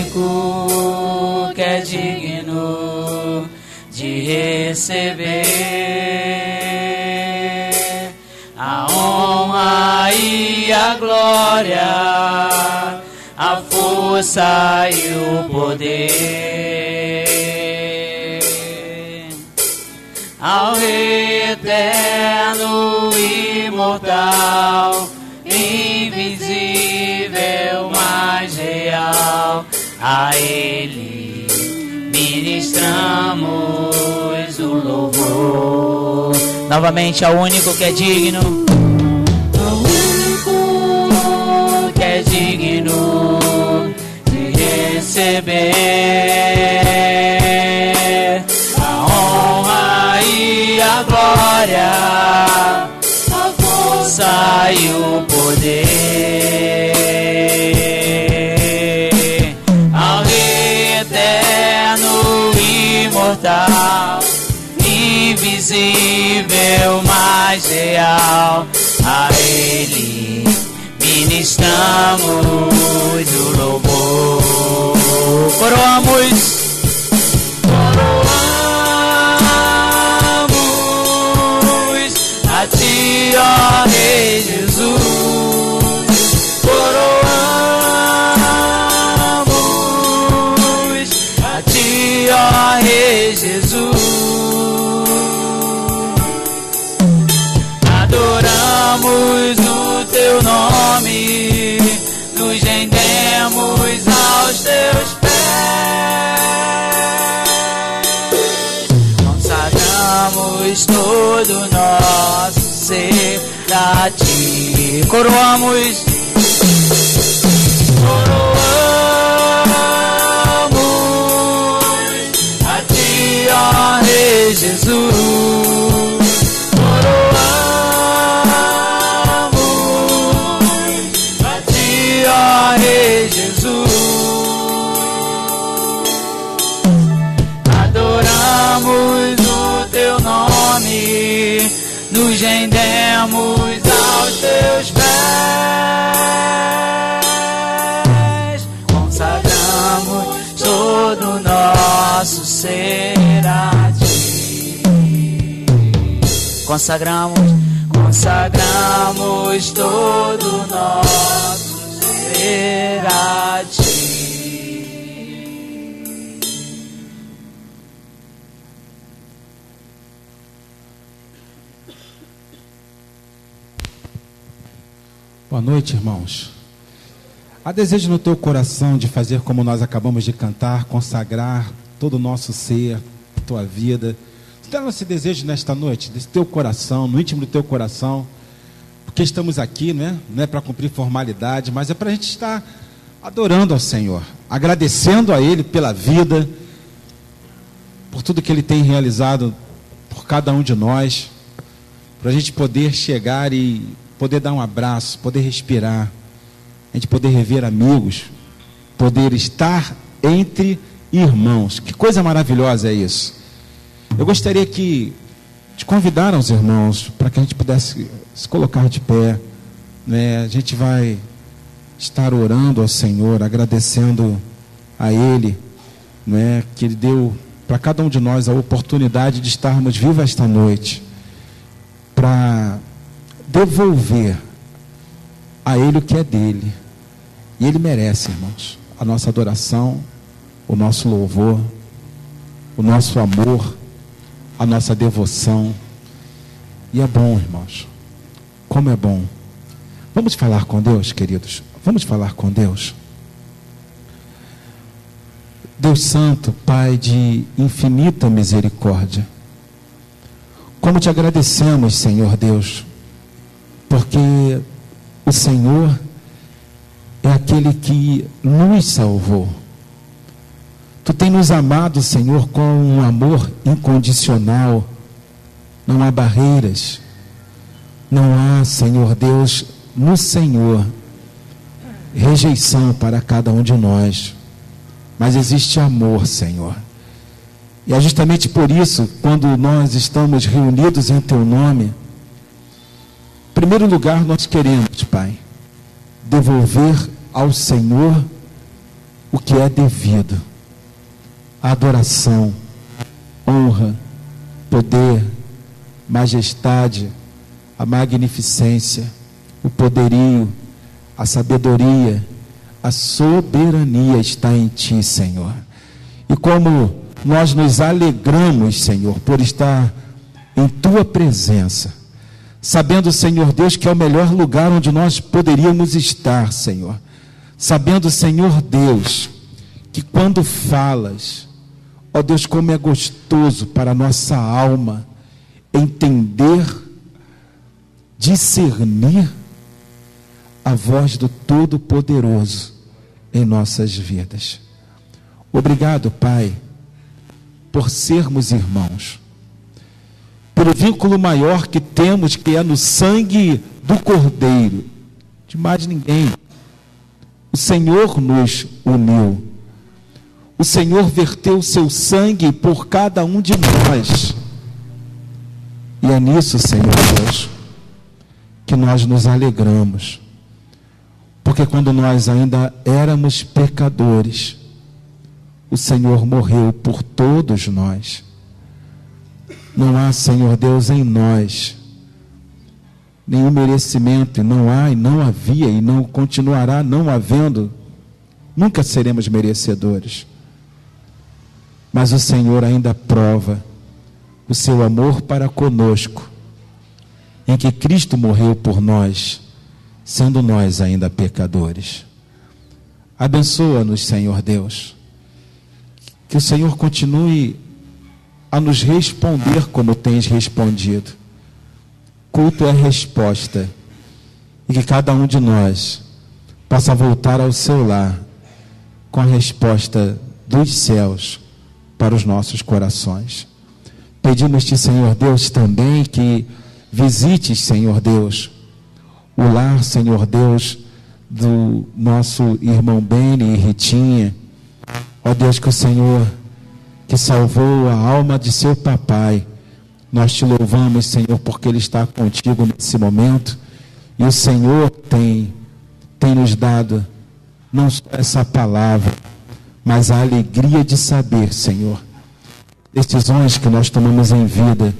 único que é digno de receber a honra e a glória, a força e o poder, ao Rei eterno, imortal, invisível, mais real, a Ele ministramos o louvor. Novamente, ao único que é digno, ao único que é digno de receber a honra e a glória, a força e o poder, ao Rei eterno, imortal, invisível, mais real, a Ele ministramos o louvor. Coroamos a Ti, ó Rei Jesus. Coroamos a Ti, ó Rei Jesus. Adoramos o Teu nome, nos rendemos aos Teus pés, consagramos todo nosso ser a Ti. Coroamos a Ti, ó Rei Jesus. Adoramos o Teu nome, nos rendemos aos Teus pés, consagramos todo nosso ser a Ti. Consagramos todo nosso ser a Ti. Boa noite, irmãos. Há desejo no teu coração de fazer como nós acabamos de cantar, consagrar todo o nosso ser, tua vida. Tem esse desejo nesta noite, desse teu coração, no íntimo do teu coração, porque estamos aqui, não é para cumprir formalidade, mas é para a gente estar adorando ao Senhor, agradecendo a Ele pela vida, por tudo que Ele tem realizado por cada um de nós, para a gente poder chegar e poder dar um abraço, poder respirar, a gente poder rever amigos, poder estar entre irmãos. Que coisa maravilhosa é isso. Eu gostaria de convidar os irmãos para que a gente pudesse se colocar de pé, né? A gente vai estar orando ao Senhor, agradecendo a Ele, né? Que Ele deu para cada um de nós a oportunidade de estarmos vivos esta noite, para devolver a Ele o que é dele. E Ele merece, irmãos, a nossa adoração, o nosso louvor, o nosso amor, a nossa devoção. E é bom, irmãos, como é bom. Vamos falar com Deus, queridos. Vamos falar com Deus. Deus Santo, Pai de infinita misericórdia, como te agradecemos, Senhor Deus, porque o Senhor é aquele que nos salvou. Tu tem nos amado, Senhor, com um amor incondicional. Não há barreiras. Não há, Senhor Deus, no Senhor, rejeição para cada um de nós. Mas existe amor, Senhor. E é justamente por isso, quando nós estamos reunidos em Teu nome, em primeiro lugar nós queremos, Pai, devolver ao Senhor o que é devido. A adoração, honra, poder, majestade, a magnificência, o poderio, a sabedoria, a soberania está em Ti, Senhor. E como nós nos alegramos, Senhor, por estar em Tua presença, sabendo, Senhor Deus, que é o melhor lugar onde nós poderíamos estar, Senhor. Sabendo, Senhor Deus, que quando falas, ó Deus, como é gostoso para a nossa alma entender, discernir a voz do Todo-Poderoso em nossas vidas. Obrigado, Pai, por sermos irmãos, pelo vínculo maior que temos, que é no sangue do Cordeiro, de mais ninguém. O Senhor nos uniu. O Senhor verteu o seu sangue por cada um de nós. E é nisso, Senhor Deus, que nós nos alegramos. Porque quando nós ainda éramos pecadores, o Senhor morreu por todos nós. Não há, Senhor Deus, em nós nenhum merecimento, e não há, e não havia, e não continuará não havendo. Nunca seremos merecedores. Mas o Senhor ainda prova o seu amor para conosco, em que Cristo morreu por nós, sendo nós ainda pecadores. Abençoa-nos, Senhor Deus. Que o Senhor continue a nos responder como tens respondido. Culto é resposta. E que cada um de nós possa voltar ao seu lar com a resposta dos céus para os nossos corações. Pedimos-te, Senhor Deus, também que visites, Senhor Deus, o lar, Senhor Deus, do nosso irmão Beni e Ritinha. Ó Deus, que o Senhor que salvou a alma de seu papai, nós te louvamos, Senhor, porque ele está contigo nesse momento, e o Senhor tem nos dado não só essa palavra, mas a alegria de saber, Senhor, decisões que nós tomamos em vida,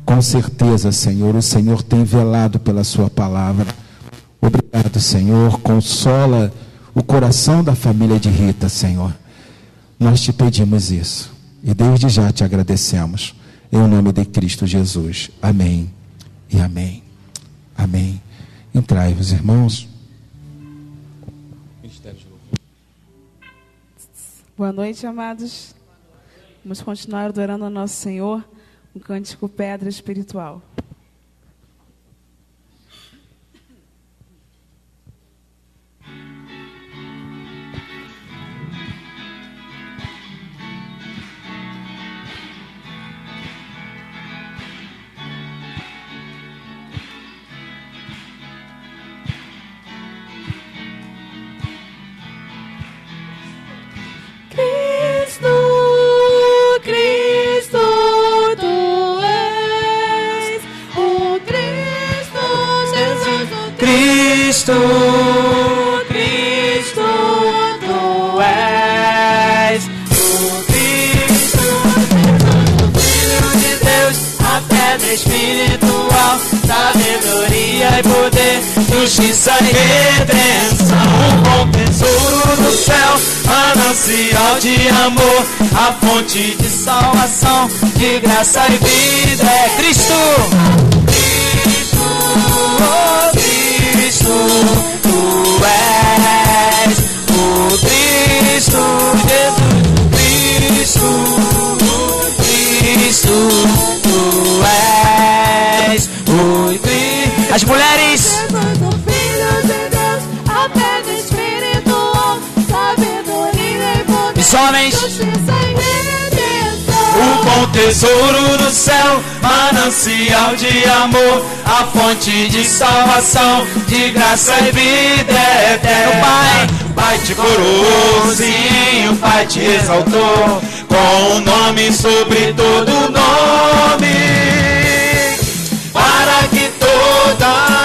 com certeza, Senhor, o Senhor tem velado pela sua palavra. Obrigado, Senhor, consola o coração da família de Rita, Senhor. Nós te pedimos isso, e desde já te agradecemos, em nome de Cristo Jesus. Amém e amém. Amém. Entrai-vos, irmãos. Boa noite, amados. Vamos continuar adorando ao nosso Senhor, um cântico Pedra Espiritual. Cristo, Cristo, tu és o Cristo, o Filho de Deus, a pedra espiritual, sabedoria e poder, justiça e redenção, o bom tesouro do céu, manancial de amor, a fonte de salvação, de graça e vida é Cristo. Cristo, tu és o Cristo, Jesus, Cristo, tu és o Cristo. As mulheres, o Filho de Deus, a pedra espiritual, sabedoria e poder, os homens, justiça e redenção, o bom tesouro do céu, manancial de amor, a fonte de salvação, de graça e vida eterna. Pai te coroou, sim, o Pai te exaltou, com o nome sobre todo nome, para que todo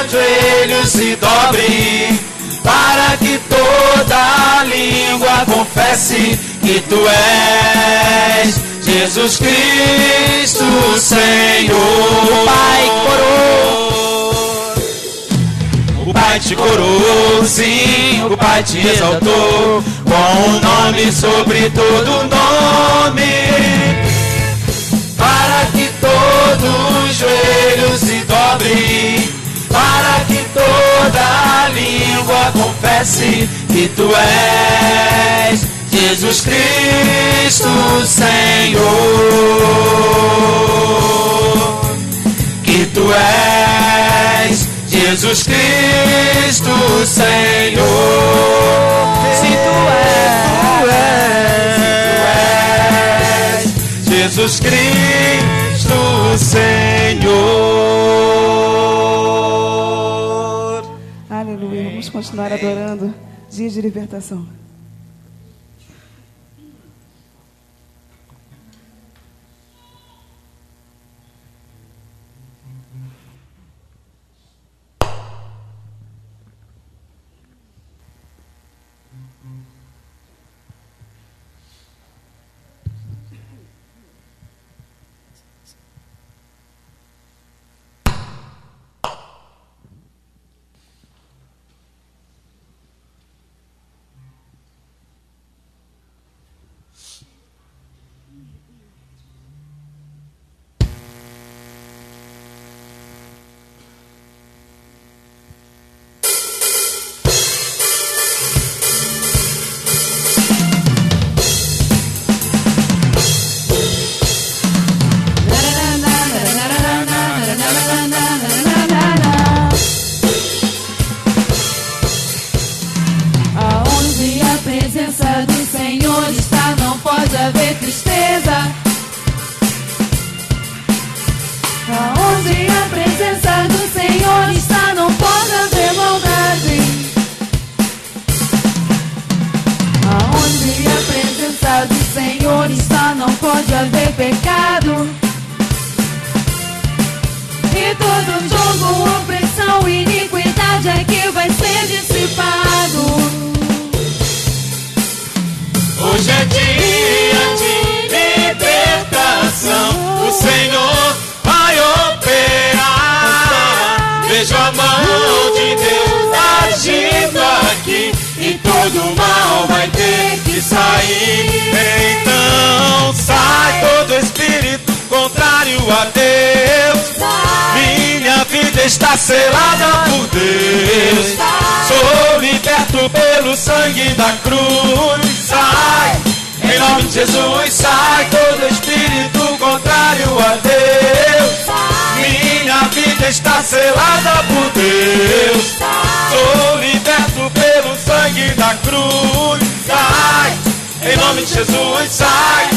joelho se dobre, para que toda língua confesse confesse que tu és Jesus Cristo, Senhor. O Pai coroou, o Pai te coroou, sim, o Pai te exaltou com um nome sobre todo nome, para que todo joelho se dobre, para que toda língua confesse que tu és Jesus Cristo, Senhor, que tu és Jesus Cristo, Senhor. Se tu és Jesus Cristo, Senhor. Aleluia. Vamos continuar adorando. Dia de libertação. Então sai todo espírito contrário a Deus. Minha vida está selada por Deus. Sou liberto pelo sangue da cruz. Sai, em nome de Jesus, sai todo espírito contrário a Deus. Minha vida está selada por Deus. Sou liberto pelo sangue da cruz. Sai, em nome de Jesus, sai.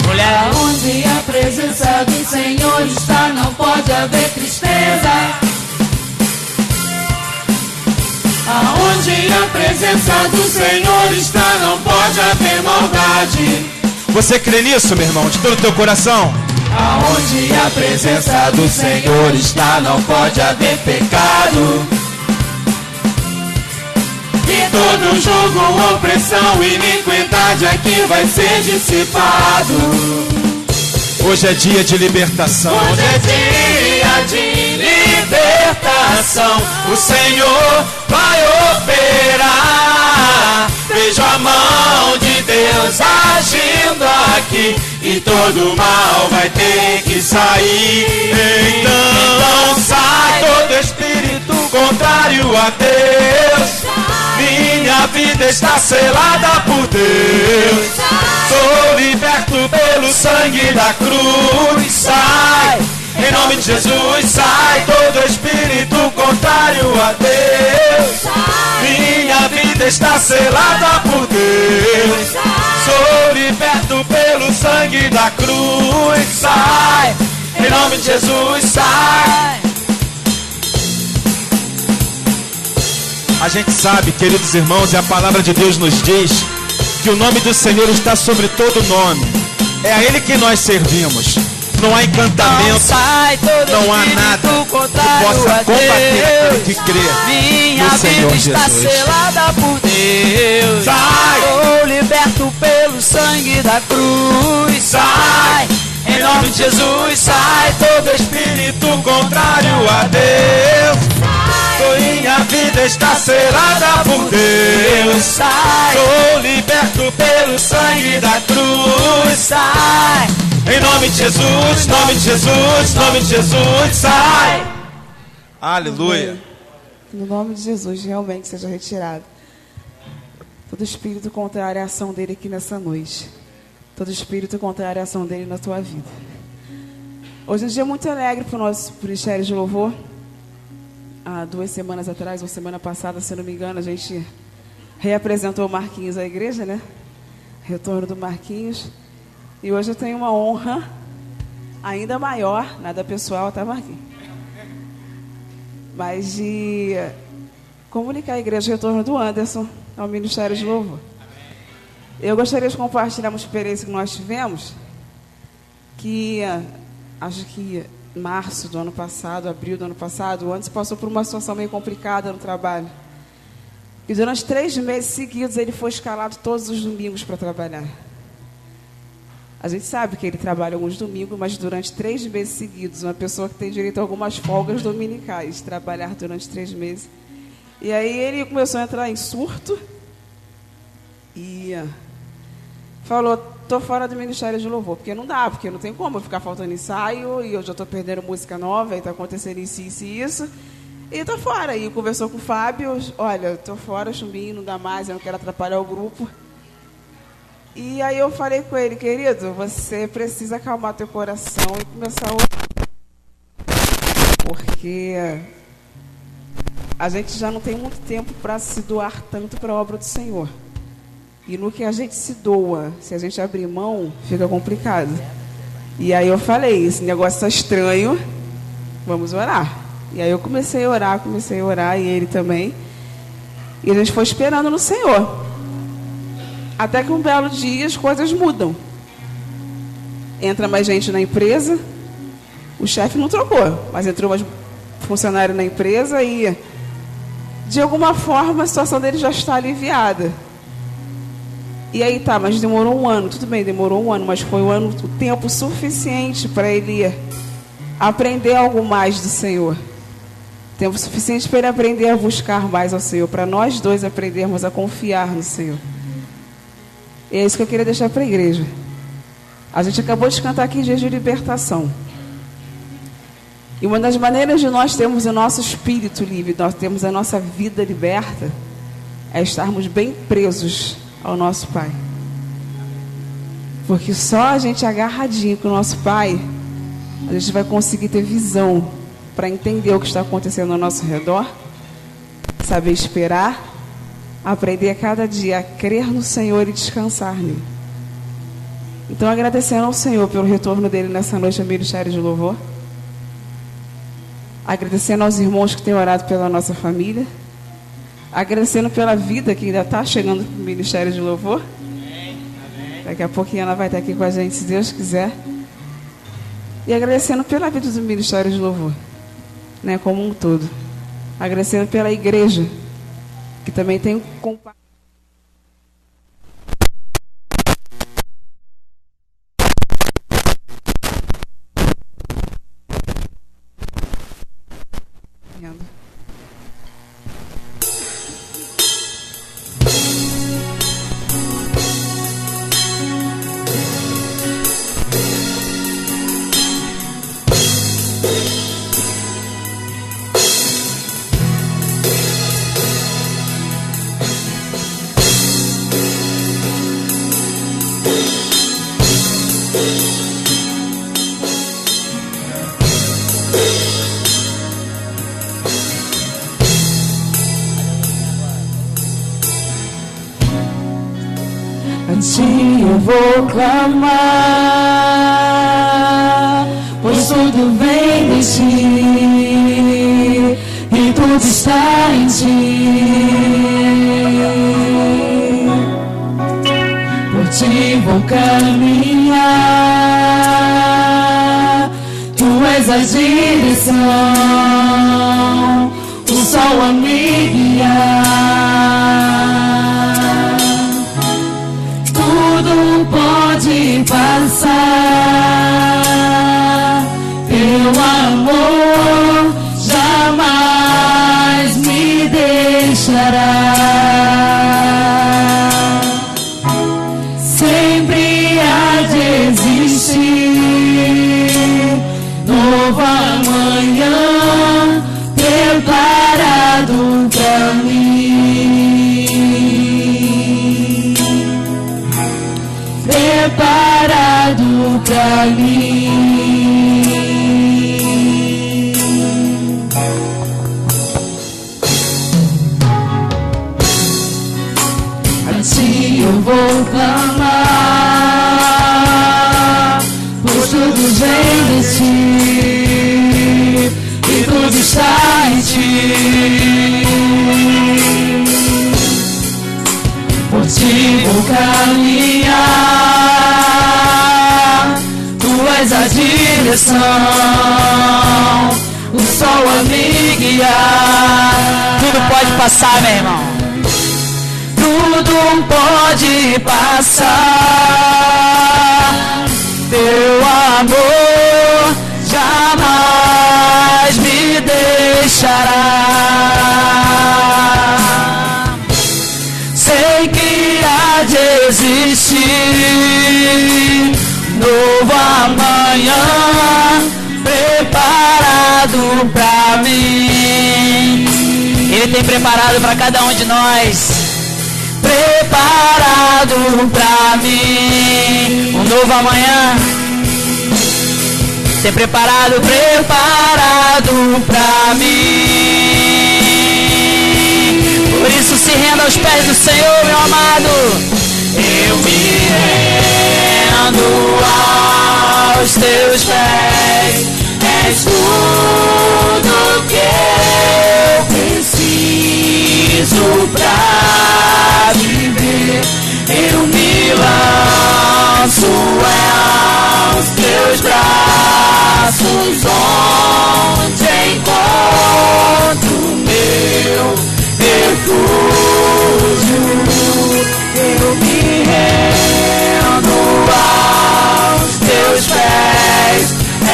Mulher, onde a presença do Senhor está, não pode haver tristeza. Aonde a presença do Senhor está, não pode haver maldade. Você crê nisso, meu irmão, de todo o teu coração? Aonde a presença do Senhor está, não pode haver pecado. E todo jogo, opressão, iniquidade aqui vai ser dissipado. Hoje é dia de libertação. Hoje é dia de libertação. O Senhor vai operar. Vejo a mão de Deus agindo aqui, e todo mal vai ter que sair. Então sai todo espírito contrário a Deus. Minha vida está selada por Deus. Sou liberto pelo sangue da cruz. Sai, em nome de Jesus, sai todo espírito contrário a Deus. Minha vida está selada por Deus. Sou liberto pelo sangue da cruz. Sai, em nome de Jesus, sai. A gente sabe, queridos irmãos, e a palavra de Deus nos diz que o nome do Senhor está sobre todo nome. É a Ele que nós servimos. Não há encantamento, não há nada que possa combater aquele que crê Minha no Senhor vida está Jesus. selada por Deus. Sai! Sou liberto pelo sangue da cruz. Sai! Em nome de Jesus, sai todo espírito contrário a Deus. Minha vida está selada por Deus. Sai! Sou liberto Pelo sangue da cruz, sai! em nome de Jesus, nome de Jesus, nome de Jesus, sai! Aleluia! No nome de Jesus, realmente seja retirado todo espírito contrário à ação dele aqui nessa noite. Todo espírito contrário à ação dele na tua vida. Hoje é um dia muito alegre para o nosso Ministério de Louvor. Há 2 semanas atrás, ou semana passada, se não me engano, a gente reapresentou o Marquinhos à igreja, né? Retorno do Marquinhos. E hoje eu tenho uma honra ainda maior, nada pessoal, tá, Marquinhos? Mas de comunicar a igreja o retorno do Anderson ao Ministério de Louvor. Eu gostaria de compartilhar uma experiência que nós tivemos, que acho que março do ano passado, abril do ano passado, o Anderson passou por uma situação meio complicada no trabalho. E durante 3 meses seguidos ele foi escalado todos os domingos para trabalhar. A gente sabe que ele trabalha alguns domingos, mas durante 3 meses seguidos, uma pessoa que tem direito a algumas folgas dominicais, trabalhar durante 3 meses. E aí ele começou a entrar em surto e falou: tô fora do Ministério de Louvor, porque não dá, porque não tem como eu ficar faltando ensaio, e eu já tô perdendo música nova, e tá acontecendo isso, isso e isso. E tô fora. E conversou com o Fábio: olha, tô fora, Chumbinho, não dá mais, eu não quero atrapalhar o grupo. E aí eu falei com ele: querido, você precisa acalmar teu coração e começar a orar. Porque a gente já não tem muito tempo para se doar tanto para a obra do Senhor. E no que a gente se doa, se a gente abrir mão, fica complicado. E aí eu falei: esse negócio está estranho, vamos orar. E aí eu comecei a orar, e ele também. E a gente foi esperando no Senhor. Até que um belo dia as coisas mudam. Entra mais gente na empresa. O chefe não trocou, mas entrou mais funcionário na empresa e, de alguma forma, a situação dele já está aliviada. E aí tá, mas demorou 1 ano. Tudo bem, demorou 1 ano, mas foi o tempo suficiente para ele aprender algo mais do Senhor. Tempo suficiente para ele aprender a buscar mais ao Senhor, para nós dois aprendermos a confiar no Senhor. E é isso que eu queria deixar para a igreja. A gente acabou de cantar aqui dias de libertação. E uma das maneiras de nós termos o nosso espírito livre, nós temos a nossa vida liberta, é estarmos bem presos ao nosso Pai. Porque só a gente agarradinho com o nosso Pai, a gente vai conseguir ter visão para entender o que está acontecendo ao nosso redor, saber esperar, aprender a cada dia a crer no Senhor e descansar nele. Então, agradecendo ao Senhor pelo retorno dele nessa noite ao Ministério de Louvor, agradecendo aos irmãos que têm orado pela nossa família, agradecendo pela vida que ainda está chegando para o Ministério de Louvor. Daqui a pouquinho ela vai estar aqui com a gente, se Deus quiser. E agradecendo pela vida do Ministério de Louvor, né, como um todo. Agradecendo pela igreja, que também tem compartilhado. A ti eu vou clamar, pois tudo vem de ti e tudo está em ti. vou caminhar. Tu és a direção, o sol a me guiar. Tudo pode passar, teu amor jamais me deixará. Sempre há de existir nova manhã preparado pra mim, preparado pra mim. Assim eu vou clamar, pois tudo vem de ti e tudo está em ti. Por ti vou caminhar, tu és a direção, o sol a me guiar. Tudo pode passar, meu irmão. Tudo pode passar, teu amor jamais me deixará. Sei que há de existir novo amanhã preparado pra mim. Ele tem preparado para cada um de nós. Preparado pra mim um novo amanhã. Ser preparado pra mim. Por isso se renda aos pés do Senhor, meu amado. Eu me rendo aos teus pés. És tudo que eu preciso pra viver. Eu me lanço aos teus braços, onde encontro meu refúgio. Eu me rendo aos teus pés.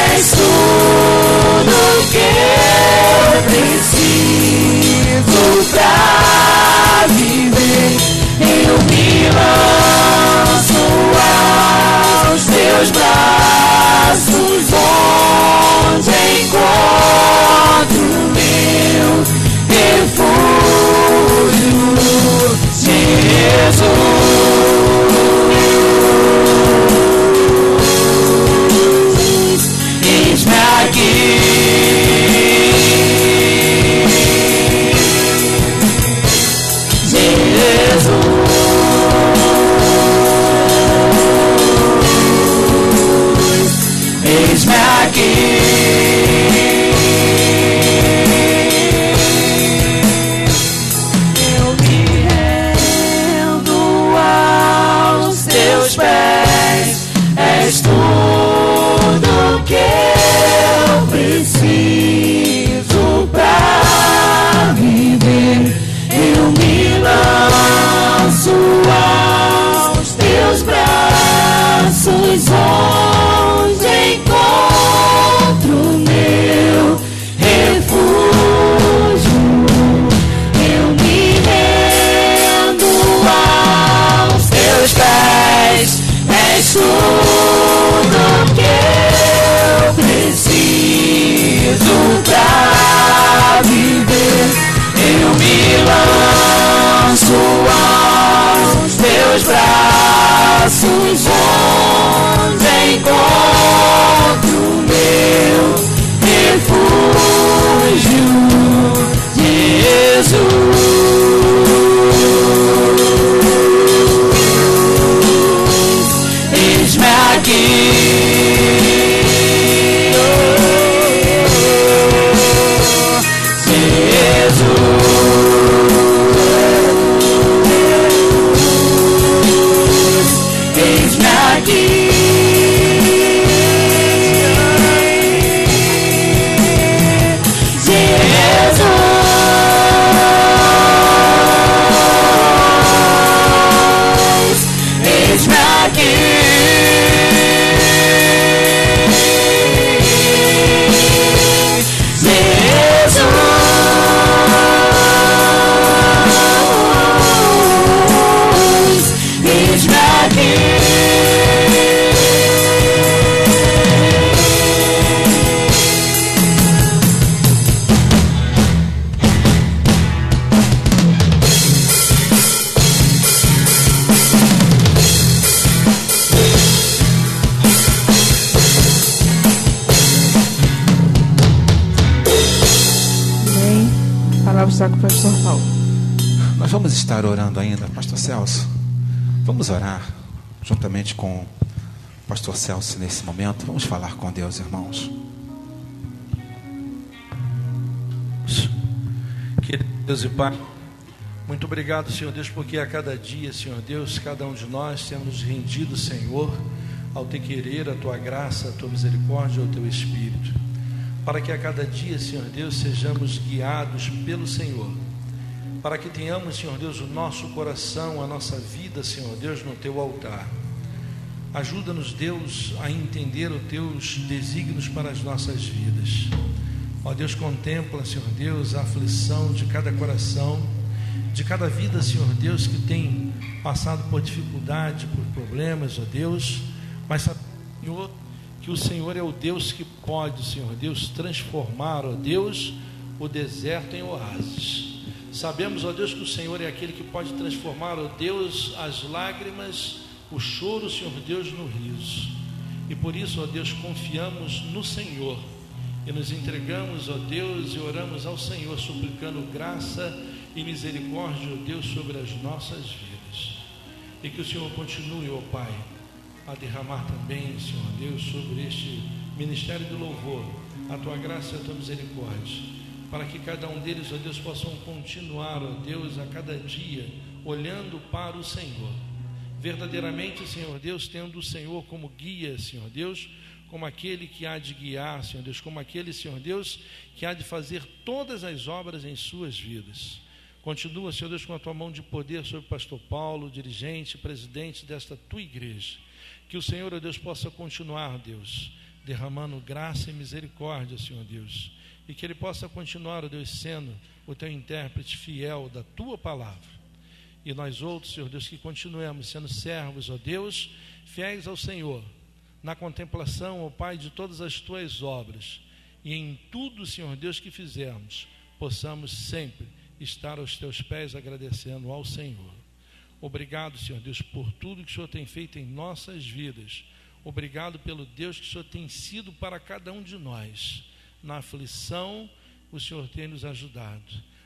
És tudo que eu preciso pra viver. Eu me lanço aos teus braços, onde encontro meu refúgio. Jesus, eis-me aqui. Jesus, Nós vamos estar orando ainda, Pastor Celso. Vamos orar juntamente com o Pastor Celso nesse momento. Vamos falar com Deus, irmãos. Querido Deus e Pai, muito obrigado, Senhor Deus, porque a cada dia, Senhor Deus, cada um de nós temos rendido, Senhor, ao Teu querer, a Tua graça, a Tua misericórdia, ao Teu Espírito, para que a cada dia, Senhor Deus, sejamos guiados pelo Senhor, para que tenhamos, Senhor Deus, o nosso coração, a nossa vida, Senhor Deus, no Teu altar. Ajuda-nos, Deus, a entender os Teus desígnios para as nossas vidas. Ó Deus, contempla, Senhor Deus, a aflição de cada coração, de cada vida, Senhor Deus, que tem passado por dificuldade, por problemas, ó Deus, mas sabe, Senhor, que o Senhor é o Deus que pode, Senhor Deus, transformar, ó Deus, o deserto em oásis. Sabemos, ó Deus, que o Senhor é aquele que pode transformar, ó Deus, as lágrimas, o choro, Senhor Deus, no riso. E por isso, ó Deus, confiamos no Senhor e nos entregamos, ó Deus, e oramos ao Senhor, suplicando graça e misericórdia, ó Deus, sobre as nossas vidas. E que o Senhor continue, ó Pai, a derramar também, Senhor Deus, sobre este ministério do louvor, a Tua graça e a Tua misericórdia, para que cada um deles, ó Deus, possam continuar, ó Deus, a cada dia, olhando para o Senhor, verdadeiramente, Senhor Deus, tendo o Senhor como guia, Senhor Deus, como aquele que há de guiar, Senhor Deus, como aquele, Senhor Deus, que há de fazer todas as obras em suas vidas. Continua, Senhor Deus, com a Tua mão de poder sobre o pastor Paulo, dirigente, presidente desta Tua igreja. Que o Senhor, ó Deus, possa continuar, Deus, derramando graça e misericórdia, Senhor Deus, e que Ele possa continuar, ó Deus, sendo o Teu intérprete fiel da Tua palavra. E nós outros, Senhor Deus, que continuemos sendo servos, ó Deus, fiéis ao Senhor, na contemplação, ó Pai, de todas as Tuas obras, e em tudo, Senhor Deus, que fizermos, possamos sempre estar aos Teus pés agradecendo ao Senhor. Obrigado, Senhor Deus, por tudo que o Senhor tem feito em nossas vidas. Obrigado pelo Deus que o Senhor tem sido para cada um de nós. Na aflição, o Senhor tem nos ajudado.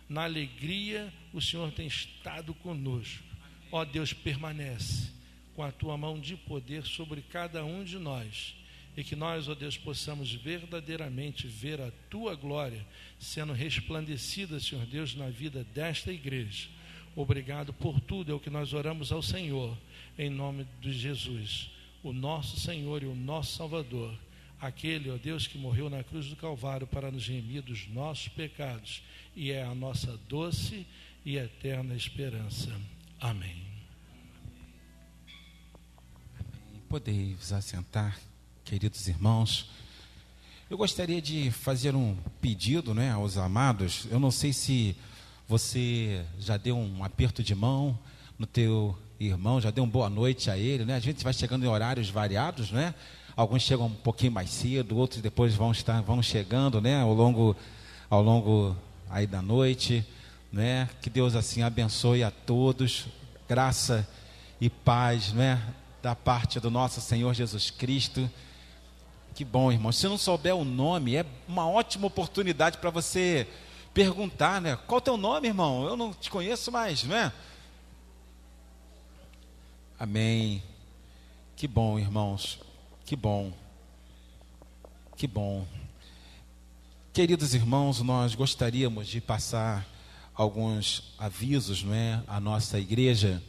Na alegria, o Senhor tem estado conosco. Ó Deus, permanece com a Tua mão de poder sobre cada um de nós, e que nós, ó Deus, possamos verdadeiramente ver a Tua glória sendo resplandecida, Senhor Deus, na vida desta igreja. Obrigado por tudo, é o que nós oramos ao Senhor, em nome de Jesus, o nosso Senhor e o nosso Salvador, aquele, ó Deus, que morreu na cruz do Calvário para nos remir dos nossos pecados, e é a nossa doce e eterna esperança. Amém. Podem vos assentar, queridos irmãos. Eu gostaria de fazer um pedido, né, aos amados. Eu não sei se você já deu um aperto de mão no teu irmão, já deu uma boa noite a ele, né? A gente vai chegando em horários variados, né? Alguns chegam um pouquinho mais cedo, outros depois vão chegando, né, ao longo aí da noite, né? Que Deus assim abençoe a todos, graça e paz, né, da parte do nosso Senhor Jesus Cristo. Que bom, irmão. Se não souber o nome, é uma ótima oportunidade para você perguntar, né? Qual é o teu nome, irmão? Eu não te conheço mais, não é? Amém. Que bom, irmãos. Que bom. Que bom. Queridos irmãos, nós gostaríamos de passar alguns avisos, não é, à nossa igreja.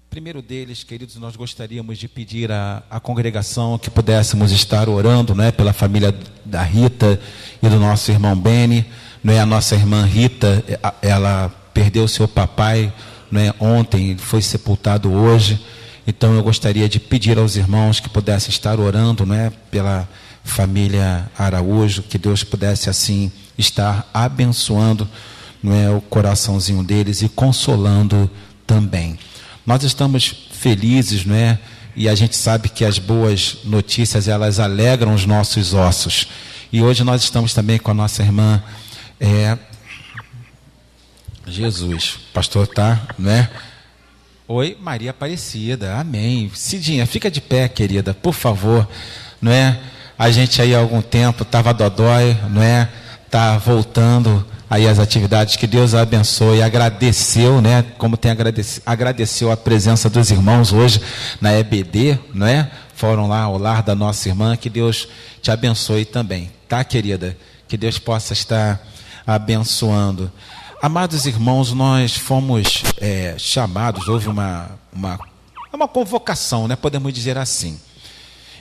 Primeiro deles, queridos, nós gostaríamos de pedir à congregação que pudéssemos estar orando, né, pela família da Rita e do nosso irmão Beni, não é? A nossa irmã Rita, ela perdeu seu papai, não é, ontem, ele foi sepultado hoje. Então eu gostaria de pedir aos irmãos que pudessem estar orando, não é, pela família Araújo, que Deus pudesse assim estar abençoando, não é, o coraçãozinho deles e consolando também. Nós estamos felizes, não é? E a gente sabe que as boas notícias, elas alegram os nossos ossos. E hoje nós estamos também com a nossa irmã Jesus, pastor, tá, não é? Oi, Maria Aparecida, amém. Cidinha, fica de pé, querida, por favor, não é? A gente aí há algum tempo estava dodói, não é? Tá voltando aí as atividades, que Deus a abençoe. Agradeceu, né, como tem agradeceu a presença dos irmãos hoje na EBD, não é? Foram lá ao lar da nossa irmã. Que Deus te abençoe também, tá, querida? Que Deus possa estar abençoando. Amados irmãos, nós fomos chamados, houve uma convocação, né? Podemos dizer assim.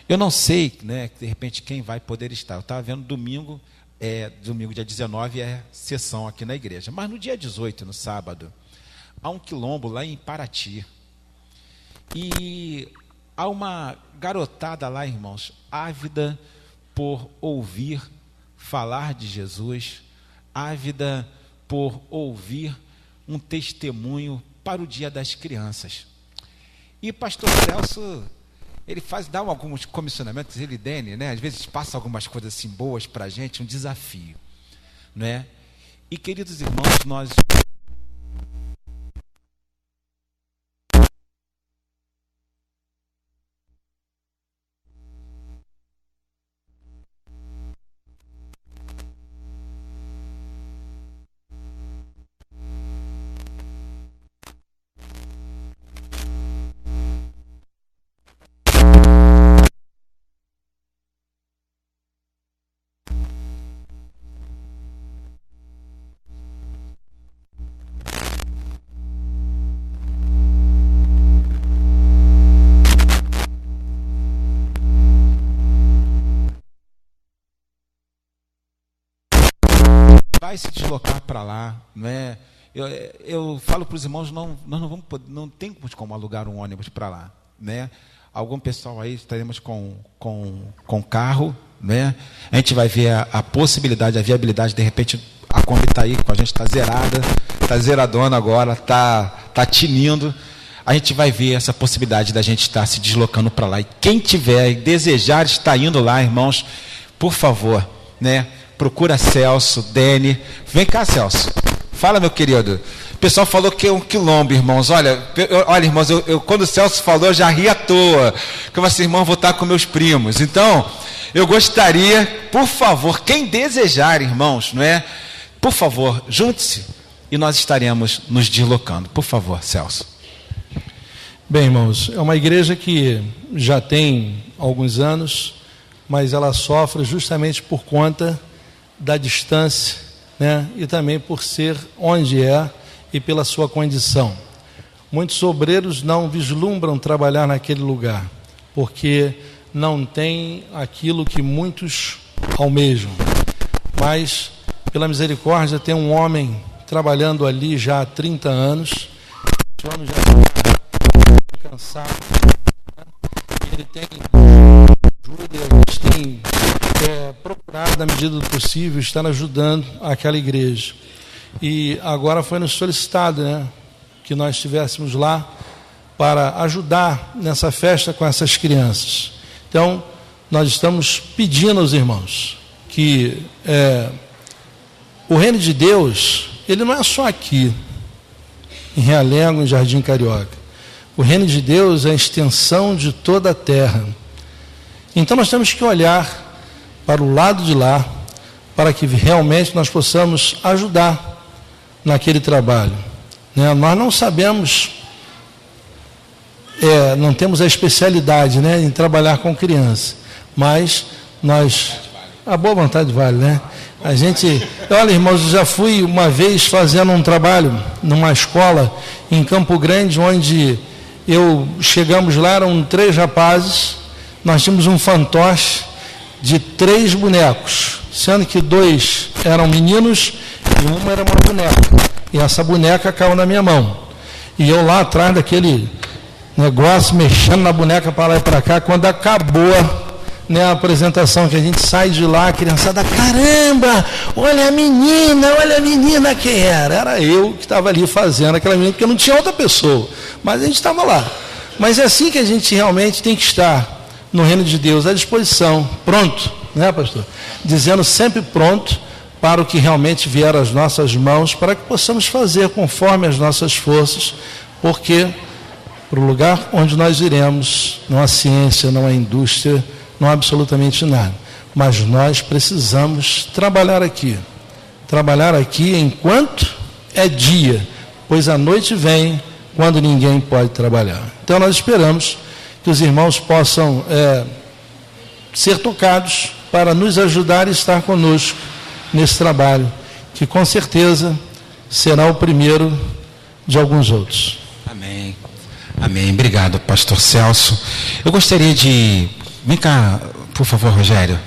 Eu não sei, né, de repente, quem vai poder estar. Eu estava vendo domingo dia 19 é sessão aqui na igreja. Mas no dia 18, no sábado, há um quilombo lá em Paraty. E há uma garotada lá, irmãos, ávida por ouvir falar de Jesus, ávida por ouvir um testemunho para o Dia das Crianças. E pastor Celso, ele dá alguns comissionamentos, ele e Dene, né? Às vezes passa algumas coisas assim boas para a gente, um desafio, né? E queridos irmãos, nós vai se deslocar para lá, né? Eu falo para os irmãos, nós não vamos poder, não tem como alugar um ônibus para lá, né? Algum pessoal aí estaremos com carro, né? A gente vai ver a possibilidade, a viabilidade. De repente a Kombi está aí com a gente, está zerada, está zeradona agora, está tinindo. A gente vai ver essa possibilidade da gente estar se deslocando para lá. E quem tiver e desejar estar indo lá, irmãos, por favor, né? Procura Celso, Dene. Vem cá, Celso. Fala, meu querido. O pessoal falou que é um quilombo, irmãos. Olha, irmãos, eu quando o Celso falou, eu já ri à toa. Que eu falei assim, irmão, vou estar com meus primos. Então, eu gostaria, por favor, quem desejar, irmãos, não é? Por favor, junte-se e nós estaremos nos deslocando. Por favor, Celso. Bem, irmãos, é uma igreja que já tem alguns anos, mas ela sofre justamente por conta da distância, né? E também por ser onde é e pela sua condição. Muitos obreiros não vislumbram trabalhar naquele lugar, porque não tem aquilo que muitos almejam. Mas, pela misericórdia, tem um homem trabalhando ali já há 30 anos, esse homem já está cansado, né? Ele tem ajuda, a gente tem procurado, na medida do possível, estar ajudando aquela igreja. E agora foi nos solicitado, né, que nós estivéssemos lá para ajudar nessa festa com essas crianças. Então, nós estamos pedindo aos irmãos que o reino de Deus, ele não é só aqui, em Realengo, em Jardim Carioca. O reino de Deus é a extensão de toda a terra. Então, nós temos que olhar para o lado de lá, para que realmente nós possamos ajudar naquele trabalho, né? Nós não sabemos, não temos a especialidade, né, em trabalhar com criança, mas a boa vontade vale, né? A gente, olha, irmãos, eu já fui uma vez fazendo um trabalho numa escola em Campo Grande, onde chegamos lá, eram 3 rapazes, nós tínhamos um fantoche de 3 bonecos, sendo que 2 eram meninos e uma era uma boneca. E essa boneca caiu na minha mão. E eu lá atrás daquele negócio, mexendo na boneca para lá e para cá, quando acabou, né, a apresentação, que a gente sai de lá, a criançada, caramba, olha a menina que era. Era eu que estava ali fazendo aquela menina, porque não tinha outra pessoa, mas a gente estava lá. Mas é assim que a gente realmente tem que estar no reino de Deus, à disposição, pronto, né, pastor? Dizendo sempre pronto para o que realmente vier às nossas mãos, para que possamos fazer conforme as nossas forças, porque para o lugar onde nós iremos, não há ciência, não há indústria, não há absolutamente nada, mas nós precisamos trabalhar aqui, trabalhar aqui enquanto é dia, pois a noite vem quando ninguém pode trabalhar. Então nós esperamos que os irmãos possam ser tocados para nos ajudar e estar conosco nesse trabalho, que com certeza será o primeiro de alguns outros. Amém. Amém. Obrigado, pastor Celso. Eu gostaria de... Vem cá, por favor, Rogério.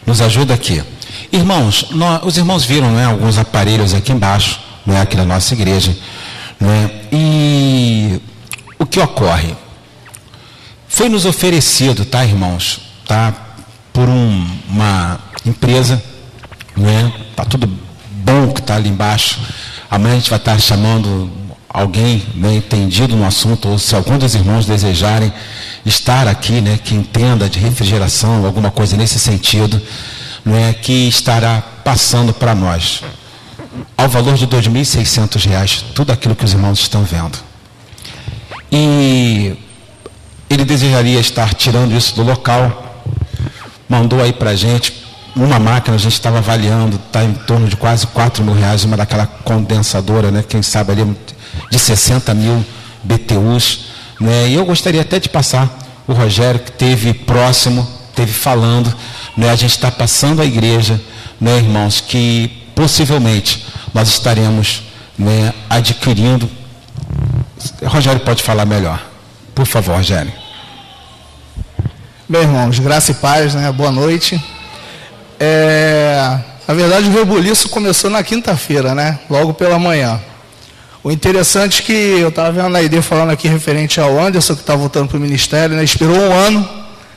Nos ajuda aqui. Irmãos, os irmãos viram, não é, alguns aparelhos aqui embaixo, não é, aqui na nossa igreja. Não é? E o que ocorre? Foi nos oferecido, tá, irmãos? Tá? Por uma empresa, não é? Tá tudo bom que está ali embaixo. Amanhã a gente vai estar chamando alguém, né, entendido no assunto, ou se algum dos irmãos desejarem estar aqui, né, que entenda de refrigeração, alguma coisa nesse sentido, não é, que estará passando para nós, ao valor de R$ 2.600, tudo aquilo que os irmãos estão vendo. E ele desejaria estar tirando isso do local, mandou aí para a gente uma máquina, a gente estava avaliando, está em torno de quase R$4.000, uma daquela condensadora, né, quem sabe ali de 60 mil BTUs, né, e eu gostaria até de passar o Rogério, que esteve próximo, esteve falando, né, a gente está passando a igreja, né, irmãos, que possivelmente nós estaremos, né, adquirindo. Rogério pode falar melhor, por favor, Rogério. Bem, irmãos, graça e paz, né, boa noite. Na verdade, o rebuliço começou na quinta-feira, né, logo pela manhã. O interessante é que eu estava vendo a ID falando aqui referente ao Anderson, que está voltando para o ministério, né? Esperou um ano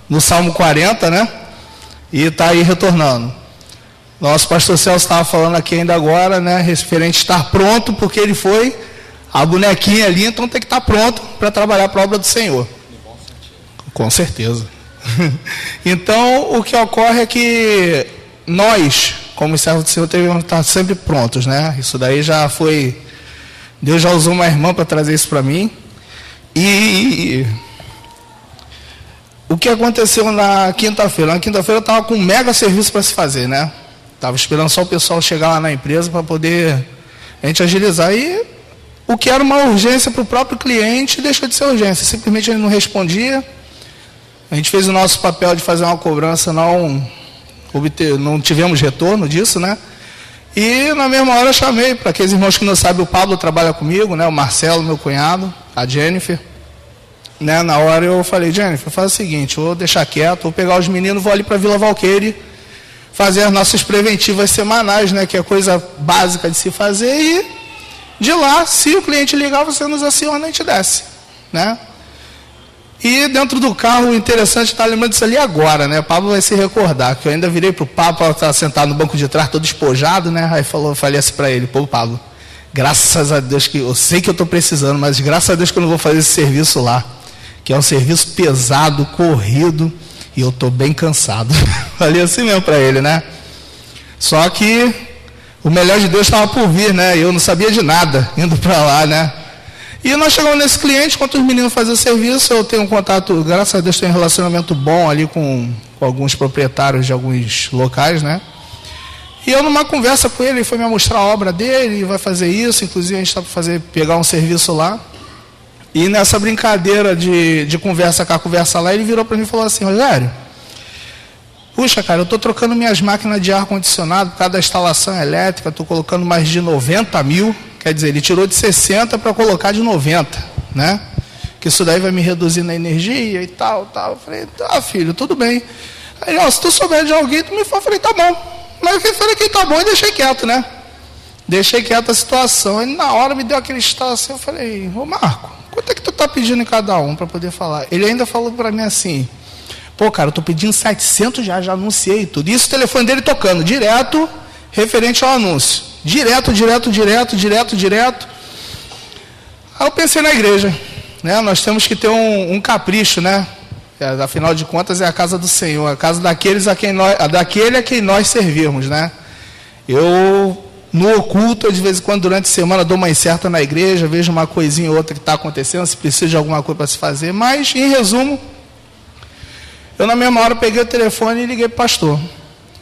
no Salmo 40, né? E está aí retornando. Nosso pastor Celso estava falando aqui ainda agora, né? Referente a estar pronto, porque ele foi a bonequinha ali, então tem que estar pronto para trabalhar para a obra do Senhor. Com certeza. Então, o que ocorre é que nós, como servos do Senhor, devemos estar sempre prontos, né? Isso daí já foi... Deus já usou uma irmã para trazer isso para mim. E o que aconteceu na quinta-feira? Na quinta-feira eu estava com um mega serviço para se fazer, né? Estava esperando só o pessoal chegar lá na empresa para poder a gente agilizar. E o que era uma urgência para o próprio cliente deixou de ser urgência. Simplesmente ele não respondia. A gente fez o nosso papel de fazer uma cobrança, não tivemos retorno disso, né? E na mesma hora eu chamei, para aqueles irmãos que não sabem, o Pablo trabalha comigo, né? O Marcelo, meu cunhado, a Jennifer. Né? Na hora eu falei, Jennifer, faz o seguinte, vou deixar quieto, vou pegar os meninos, vou ali para Vila Valqueire, fazer as nossas preventivas semanais, né? Que é coisa básica de se fazer, e de lá, se o cliente ligar, você nos aciona e a gente desce, né? E dentro do carro, o interessante está lembrando disso ali agora, né? O Pablo vai se recordar, que eu ainda virei para o Pablo, estava sentado no banco de trás, todo despojado, né? Aí falei assim para ele, pô, Pablo, graças a Deus que eu sei que eu estou precisando, mas graças a Deus que eu não vou fazer esse serviço lá, que é um serviço pesado, corrido, e eu estou bem cansado. Falei assim mesmo para ele, né? Só que o melhor de Deus estava por vir, né? Eu não sabia de nada, indo para lá, né? E nós chegamos nesse cliente, enquanto os meninos faziam o serviço, eu tenho um contato, graças a Deus, tenho um relacionamento bom ali com alguns proprietários de alguns locais, né? E eu, numa conversa com ele foi me mostrar a obra dele, vai fazer isso, inclusive a gente está para pegar um serviço lá. E nessa brincadeira de conversa cá, conversa lá, ele virou para mim e falou assim, Rogério, puxa, cara, eu estou trocando minhas máquinas de ar-condicionado por causa da instalação elétrica, estou colocando mais de 90 mil. Quer dizer, ele tirou de 60 para colocar de 90, né? Que isso daí vai me reduzir na energia e tal. Eu falei, tá, filho, tudo bem. Aí, ó, se tu souber de alguém, tu me fala. Eu falei, tá bom. Mas eu falei que tá bom e deixei quieto, né? Deixei quieto a situação. Ele, na hora, me deu aquele estalo assim. Eu falei, ô Marco, quanto é que tu tá pedindo em cada um para poder falar? Ele ainda falou para mim assim, pô, cara, eu tô pedindo 700 já anunciei tudo. Isso, o telefone dele tocando, direto, referente ao anúncio. Direto. Aí eu pensei na igreja, né? Nós temos que ter um capricho, né? Afinal de contas é a casa do Senhor, a casa daquele a quem nós servirmos, né? Eu, no oculto, de vez em quando, durante a semana, dou uma incerta na igreja, vejo uma coisinha ou outra que está acontecendo, se precisa de alguma coisa para se fazer, mas, em resumo, eu na mesma hora peguei o telefone e liguei para o pastor.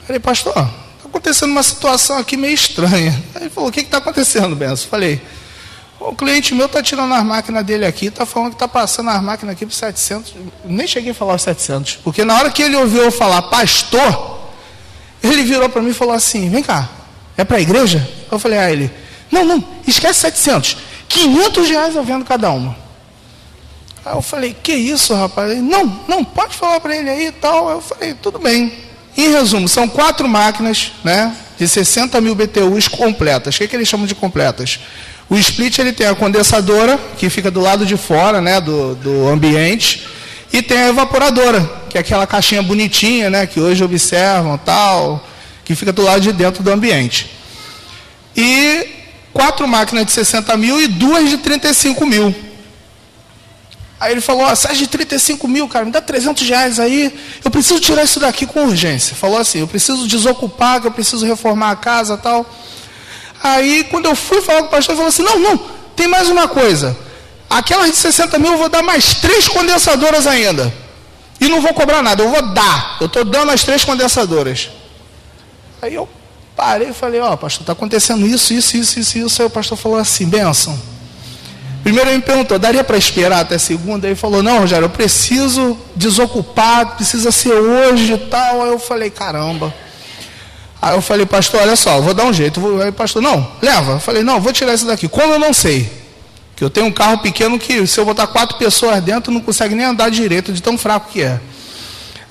Falei, pastor, acontecendo uma situação aqui meio estranha. Aí ele falou, o que está acontecendo, Benção? Falei, o cliente meu está tirando as máquinas dele aqui, está falando que está passando as máquinas aqui por 700. Nem cheguei a falar os 700, porque na hora que ele ouviu eu falar pastor, ele virou para mim e falou assim, vem cá, é para a igreja? Eu falei, ele, não, esquece 700, 500 reais eu vendo cada uma. Aí eu falei, que isso, rapaz? Ele, não, pode falar para ele aí e tal. Aí eu falei, tudo bem. Em resumo, são 4 máquinas, né, de 60 mil BTUs completas. O que eles chamam de completas? O split, ele tem a condensadora, que fica do lado de fora, né, do ambiente, e tem a evaporadora, que é aquela caixinha bonitinha, né, que hoje observam, tal, que fica do lado de dentro do ambiente. E 4 máquinas de 60 mil e 2 de 35 mil. Aí ele falou, essa de 35 mil, cara, me dá 300 reais aí, eu preciso tirar isso daqui com urgência. Falou assim, eu preciso desocupar, que eu preciso reformar a casa e tal. Aí, quando eu fui falar com o pastor, ele falou assim, não, tem mais uma coisa. Aquelas de 60 mil, eu vou dar mais 3 condensadoras ainda. E não vou cobrar nada, eu vou dar. Eu estou dando as 3 condensadoras. Aí eu parei e falei, pastor, está acontecendo isso. Aí o pastor falou assim, Benção. Primeiro ele me perguntou, daria para esperar até segunda? Aí ele falou, não, Rogério, eu preciso desocupar, precisa ser hoje e tal. Aí eu falei, caramba. Aí eu falei, pastor, olha só, eu vou dar um jeito. Aí o pastor, não, leva. Eu falei, não, vou tirar isso daqui. Como eu não sei? Que eu tenho um carro pequeno que se eu botar 4 pessoas dentro, não consegue nem andar direito, de tão fraco que é.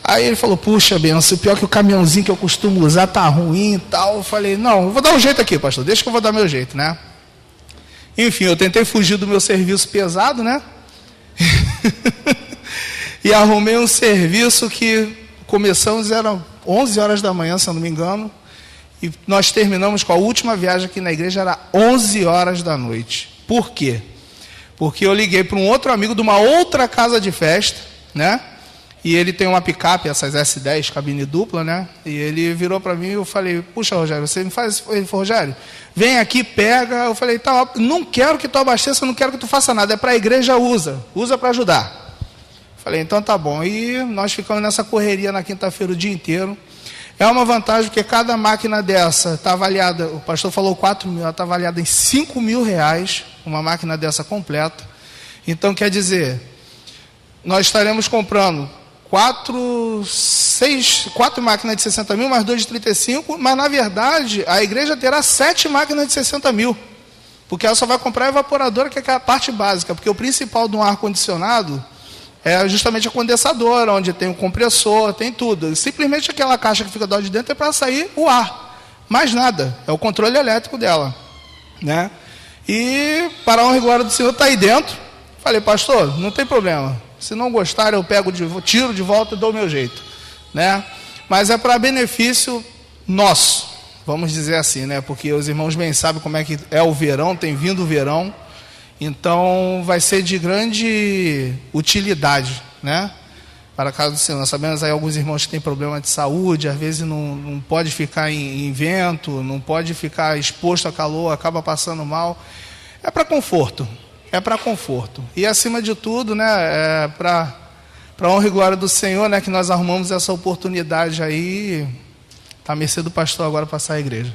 Aí ele falou, puxa, Benção, pior que o caminhãozinho que eu costumo usar tá ruim e tal. Eu falei, não, eu vou dar um jeito aqui, pastor, deixa que eu vou dar meu jeito, né? Enfim, eu tentei fugir do meu serviço pesado, né? E arrumei um serviço que começamos, eram 11 horas da manhã, se eu não me engano, e nós terminamos com a última viagem aqui na igreja, era 11 horas da noite. Por quê? Porque eu liguei para um outro amigo de uma outra casa de festa, né? E ele tem uma picape, essas S10, cabine dupla, né? E ele virou para mim e eu falei, puxa, Rogério, você me faz isso? Ele falou, Rogério, vem aqui, pega. Eu falei, tá, não quero que tu abasteça, não quero que tu faça nada, é para a igreja, usa para ajudar. Falei, então tá bom. E nós ficamos nessa correria na quinta-feira o dia inteiro. É uma vantagem porque cada máquina dessa está avaliada, o pastor falou 4 mil, ela está avaliada em 5 mil reais, uma máquina dessa completa. Então quer dizer, nós estaremos comprando 4 máquinas de 60 mil, mais 2 de 35, mas na verdade a igreja terá 7 máquinas de 60 mil, porque ela só vai comprar a evaporadora, que é a parte básica, porque o principal de um ar-condicionado é justamente a condensadora, onde tem o compressor, tem tudo. Simplesmente aquela caixa que fica do lado de dentro é para sair o ar, mais nada, é o controle elétrico dela, né? E para a honra e glória do Senhor está aí dentro. Falei, pastor, não tem problema. Se não gostar, eu tiro de volta e dou o meu jeito, né? Mas é para benefício nosso, vamos dizer assim, né? Porque os irmãos bem sabem como é que é o verão, tem vindo o verão, então vai ser de grande utilidade, né? Para a casa do Senhor. Nós sabemos aí alguns irmãos que têm problema de saúde, às vezes não pode ficar em vento, não pode ficar exposto a calor, acaba passando mal. É para conforto. É para conforto. E acima de tudo, né, é para a honra e glória do Senhor, né, que nós arrumamos essa oportunidade aí. Está à mercê do pastor agora passar a igreja.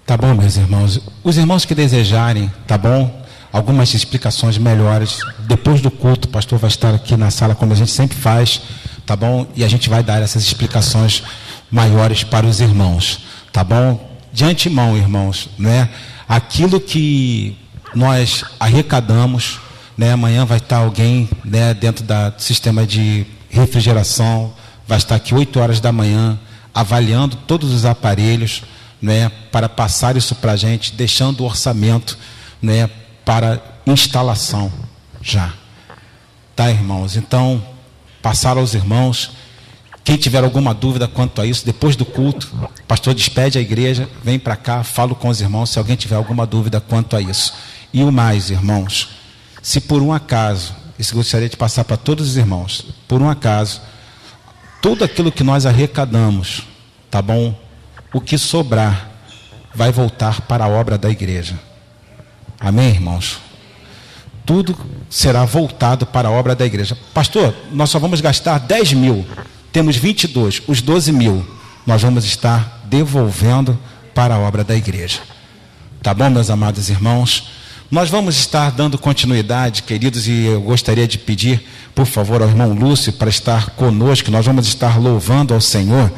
Tá bom, meus irmãos. Os irmãos que desejarem, tá bom? Algumas explicações melhores. Depois do culto, o pastor vai estar aqui na sala, como a gente sempre faz, tá bom? E a gente vai dar essas explicações maiores para os irmãos, tá bom? De antemão, irmãos, né? Aquilo que nós arrecadamos, né? Amanhã vai estar alguém, né, dentro do sistema de refrigeração, vai estar aqui 8 horas da manhã, avaliando todos os aparelhos, né, para passar isso para a gente, deixando o orçamento, né, para instalação já. Tá, irmãos? Então, passar aos irmãos. Quem tiver alguma dúvida quanto a isso, depois do culto, o pastor despede a igreja, vem para cá, falo com os irmãos, se alguém tiver alguma dúvida quanto a isso. E o mais, irmãos, se por um acaso, isso eu gostaria de passar para todos os irmãos, por um acaso, tudo aquilo que nós arrecadamos, tá bom? O que sobrar vai voltar para a obra da igreja. Amém, irmãos? Tudo será voltado para a obra da igreja. Pastor, nós só vamos gastar 10 mil. Temos 22, os 12 mil. nós vamos estar devolvendo para a obra da igreja. Tá bom, meus amados irmãos? Nós vamos estar dando continuidade, queridos, e eu gostaria de pedir, por favor, ao irmão Lúcio para estar conosco. Nós vamos estar louvando ao Senhor,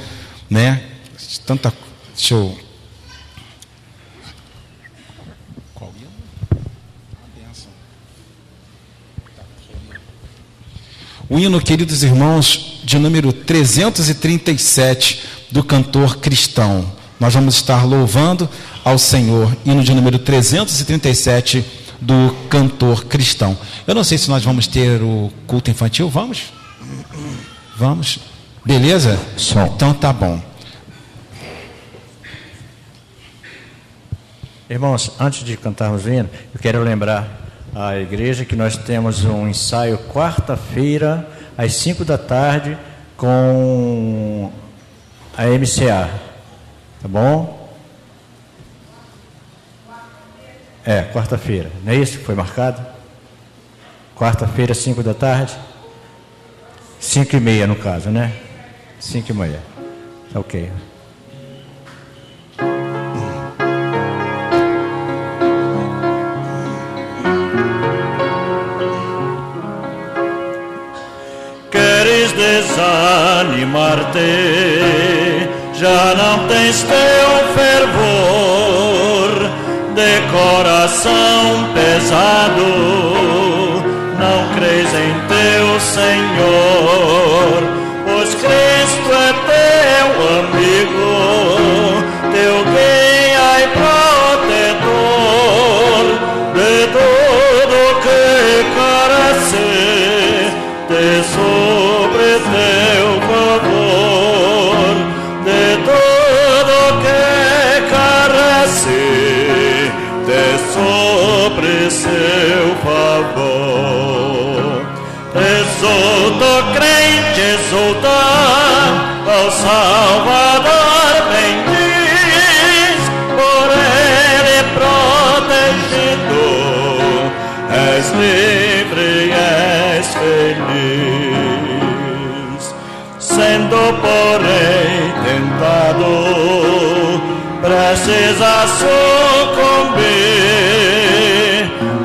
né? Tanta... Deixa eu... Qual hino? O hino, queridos irmãos, de número 337 do cantor cristão. Nós vamos estar louvando ao Senhor, hino de número 337 do cantor cristão. Eu não sei se nós vamos ter o culto infantil. Vamos? Vamos? Beleza? Som. Então tá bom. Irmãos, antes de cantarmos o hino, eu quero lembrar à igreja que nós temos um ensaio quarta-feira, às 5 da tarde, com a MCA. Tá bom? É, quarta-feira. Não é isso que foi marcado? Quarta-feira, 5 da tarde? 5h30 no caso, né? 5h30. Ok. Queres desanimar-te? Já não tens teu fervor de coração pesado, não crês em teu Senhor, pois Cristo é teu amigo, teu guia e protetor, de tudo que carece, de sobre teu favor, de tudo que carece, de sobre seu favor. Exulta, crente, exulta, ao Salvador bendiz, por ele protegido, és livre e és feliz. Sendo porém tentado, precisa sucumbir,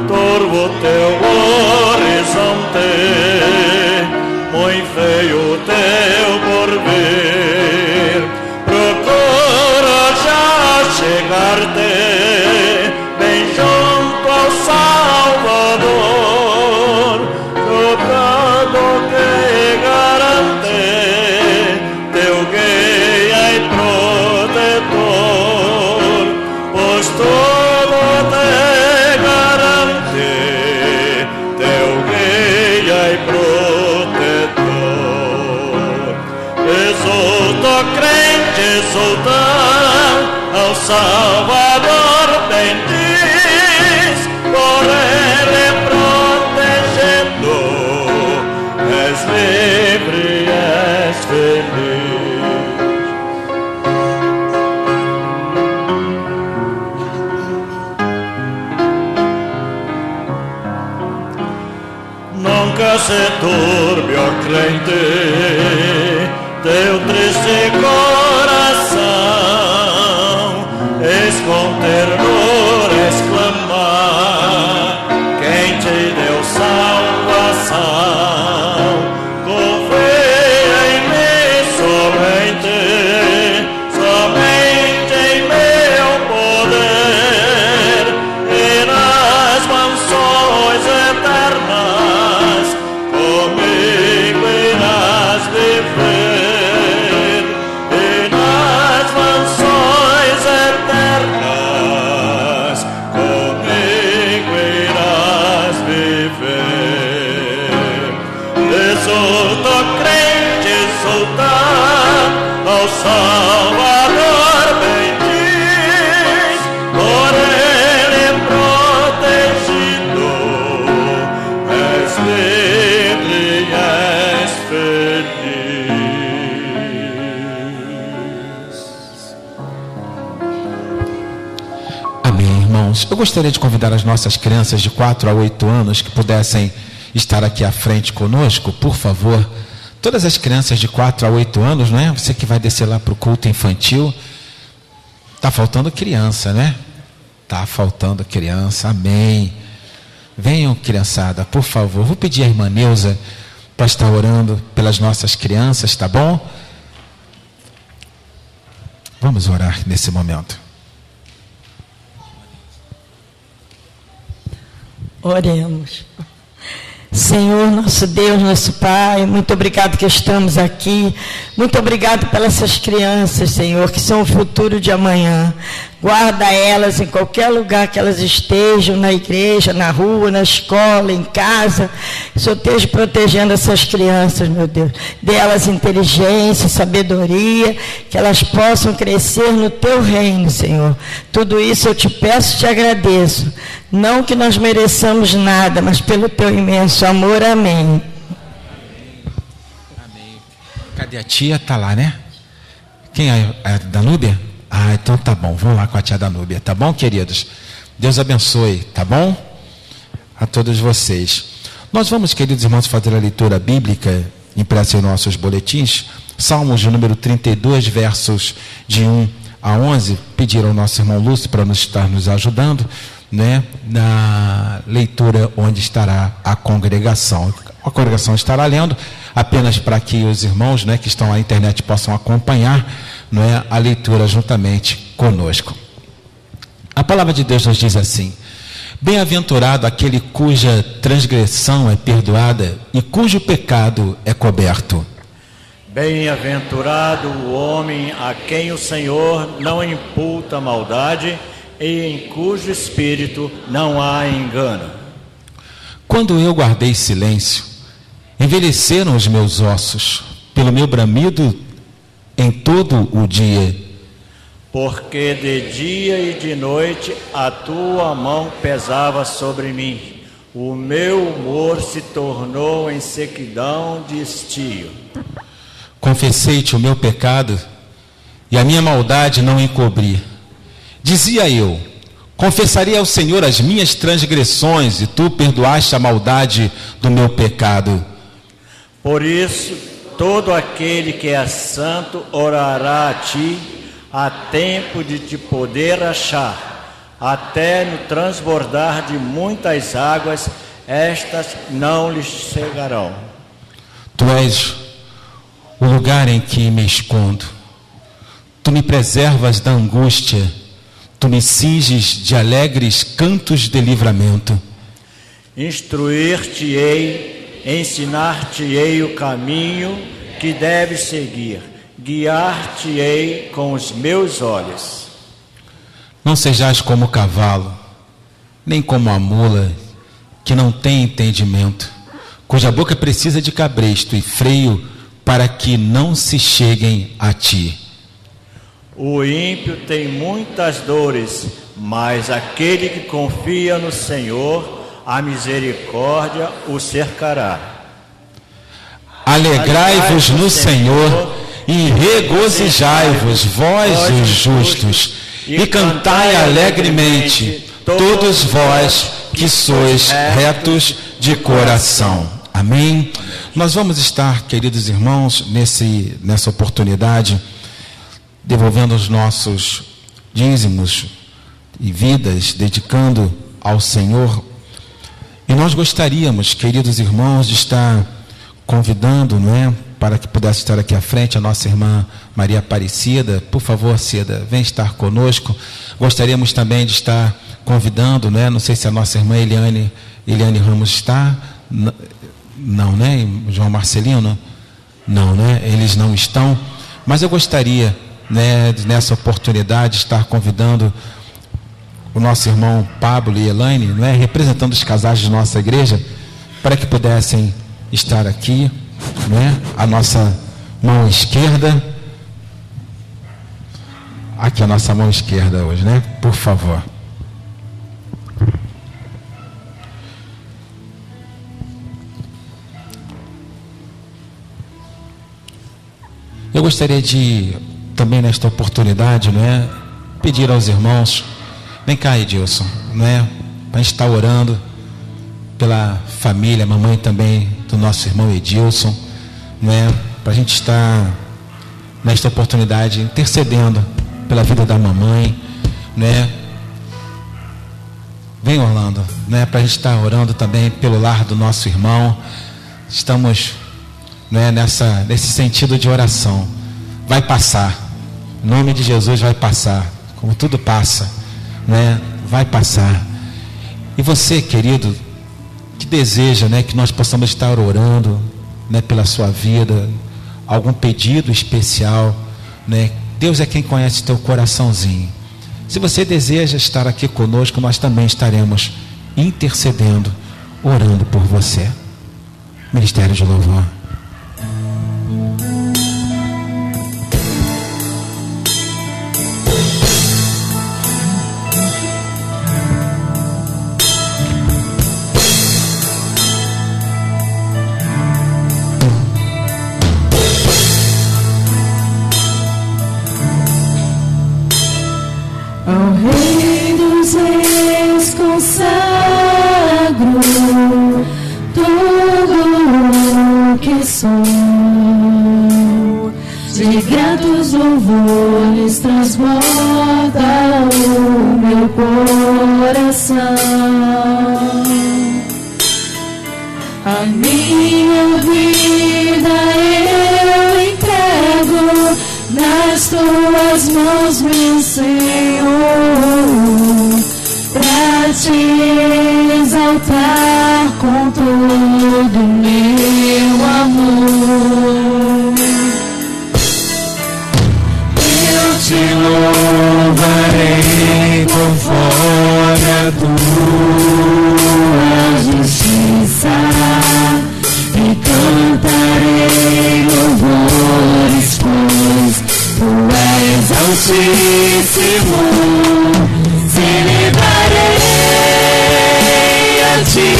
turvo teu horizonte, muito feio teu porvir. Procura já chegar-te bem junto ao Salvador, trocado que garante teu guia e protetor, pois tudo te garante teu guia e protetor. Exulta, crente, exulta, ao Salvador bendiz, por ele protegido, és livre e és feliz. Nunca se turbe, ó crente, teu triste coração, eis com ternura exclamar quem te deu salvação. Confia em mim somente, somente em meu poder, e nas mansões eternas comigo irás viver, e nas mansões eternas comigo irás viver. Exulta, crente, exulta, ao Salvador bendiz, por ele protegido, és livre e és feliz. Amém, irmãos. Eu gostaria de convidar as nossas crianças de 4 a 8 anos que pudessem estar aqui à frente conosco, por favor, todas as crianças de 4 a 8 anos, não é? Você que vai descer lá para o culto infantil, está faltando criança, né? Está faltando criança, amém. Venham, criançada, por favor. Vou pedir à irmã Neuza para estar orando pelas nossas crianças, tá bom? Vamos orar nesse momento. Oremos. Senhor, nosso Deus, nosso Pai, muito obrigado que estamos aqui. Muito obrigado pelas essas crianças, Senhor, que são o futuro de amanhã. Guarda elas em qualquer lugar que elas estejam, na igreja, na rua, na escola, em casa. Que o Senhor esteja protegendo essas crianças, meu Deus. Dê elas inteligência, sabedoria, que elas possam crescer no Teu reino, Senhor. Tudo isso eu te peço e te agradeço. Não que nós mereçamos nada, mas pelo Teu imenso amor. Amém. Amém. Cadê a tia? Está lá, né? Quem é a Danúbia? Ah, então tá bom. Vamos lá com a tia Danúbia. Tá bom, queridos? Deus abençoe, tá bom? A todos vocês. Nós vamos, queridos irmãos, fazer a leitura bíblica impressa em nossos boletins. Salmos de número 32, versos de 1 a 11. Pediram ao nosso irmão Lúcio para estar nos ajudando, né, na leitura onde estará a congregação. A congregação estará lendo apenas para que os irmãos, né, que estão na internet possam acompanhar, né, a leitura juntamente conosco. A palavra de Deus nos diz assim: bem-aventurado aquele cuja transgressão é perdoada e cujo pecado é coberto. Bem-aventurado o homem a quem o Senhor não imputa maldade e em cujo espírito não há engano. Quando eu guardei silêncio, envelheceram os meus ossos pelo meu bramido em todo o dia. Porque de dia e de noite a tua mão pesava sobre mim. O meu humor se tornou em sequidão de estio. Confessei-te o meu pecado e a minha maldade não encobri. Dizia eu: confessaria ao Senhor as minhas transgressões, e tu perdoaste a maldade do meu pecado. Por isso, todo aquele que é santo orará a ti, a tempo de te poder achar, até no transbordar de muitas águas, estas não lhes chegarão. Tu és o lugar em que me escondo. Tu me preservas da angústia. Tu me cinges de alegres cantos de livramento. Instruir-te-ei, ensinar-te-ei o caminho que deves seguir. Guiar-te-ei com os meus olhos. Não sejais como o cavalo, nem como a mula, que não tem entendimento, cuja boca precisa de cabresto e freio para que não se cheguem a ti. O ímpio tem muitas dores, mas aquele que confia no Senhor, a misericórdia o cercará. Alegrai-vos no Senhor e regozijai-vos, vós os justos, e cantai alegremente, todos vós que sois retos de coração. Amém? Nós vamos estar, queridos irmãos, nessa oportunidade, devolvendo os nossos dízimos e vidas, dedicando ao Senhor. E nós gostaríamos, queridos irmãos, de estar convidando, não é, para que pudesse estar aqui à frente a nossa irmã Maria Aparecida. Por favor, Cida, vem estar conosco. Gostaríamos também de estar convidando, né? Não sei se a nossa irmã Eliane Ramos está. Não, né? João Marcelino? Não, né? Eles não estão. Mas eu gostaria, né, nessa oportunidade, estar convidando o nosso irmão Pablo e Elaine, não é, representando os casais de nossa igreja, para que pudessem estar aqui, não é, a nossa mão esquerda, aqui a nossa mão esquerda hoje, né, por favor. Eu gostaria de, também nesta oportunidade, né, pedir aos irmãos, vem cá, Edilson, né, para estar orando pela família, mamãe também do nosso irmão Edilson, não é? Para a gente estar nesta oportunidade intercedendo pela vida da mamãe, né? Vem, Orlando, né? Para a gente estar orando também pelo lar do nosso irmão. Estamos, né, nesse sentido de oração. Vai passar, em nome de Jesus vai passar, como tudo passa, né? Vai passar. E você, querido, que deseja, né, que nós possamos estar orando, né, pela sua vida, algum pedido especial, né? Deus é quem conhece teu coraçãozinho. Se você deseja estar aqui conosco, nós também estaremos intercedendo, orando por você. Ministério de Louvor. Ao Rei dos Reis consagro tudo o que sou, de gratos louvores transborda o meu coração. A minha vida eu entrego nas tuas mãos, meu Senhor, pra te exaltar com todo o meu amor. Eu te louvarei conforme a tua justiça e cantarei louvores, pois tu és altíssimo. Celebrarei a ti,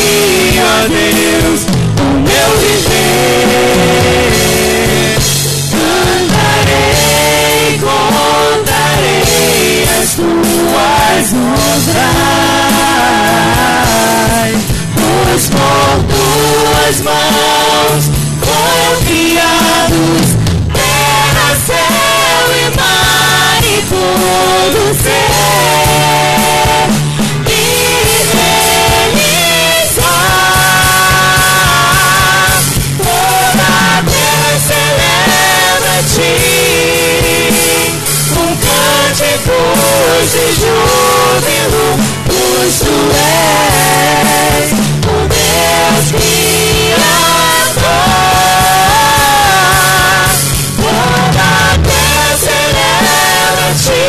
ó Deus, o meu viver. Cantarei, contarei as tuas obras, pois por tuas mãos foram criados terra, céu e mar e todo ser. E neles há toda a terra celebra a ti, com cânticos de júbilo, pois tu és o Deus Criador. Toda a terra celebra a ti,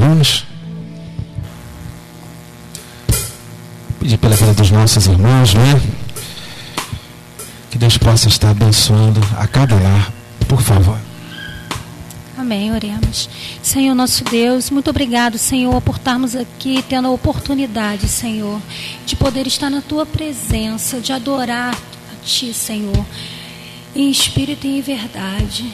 irmãos. Pedir pela vida dos nossos irmãos, né? Que Deus possa estar abençoando a cada lar, por favor. Amém, oremos. Senhor nosso Deus, muito obrigado, Senhor, por estarmos aqui tendo a oportunidade, Senhor, de poder estar na Tua presença, de adorar a Ti, Senhor, em espírito e em verdade.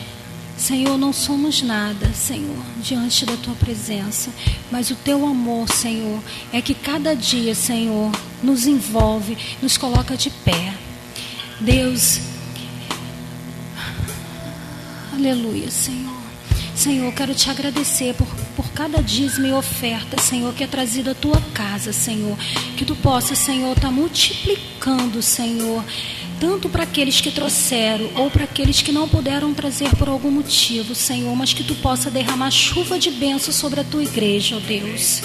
Senhor, não somos nada, Senhor, diante da Tua presença, mas o Teu amor, Senhor, é que cada dia, Senhor, nos envolve, nos coloca de pé. Deus, aleluia, Senhor. Senhor, quero Te agradecer por cada dízimo e oferta, Senhor, que é trazido à Tua casa, Senhor. Que Tu possa, Senhor, estar multiplicando, Senhor, tanto para aqueles que trouxeram ou para aqueles que não puderam trazer por algum motivo, Senhor, mas que Tu possa derramar chuva de bênção sobre a Tua igreja, ó Deus.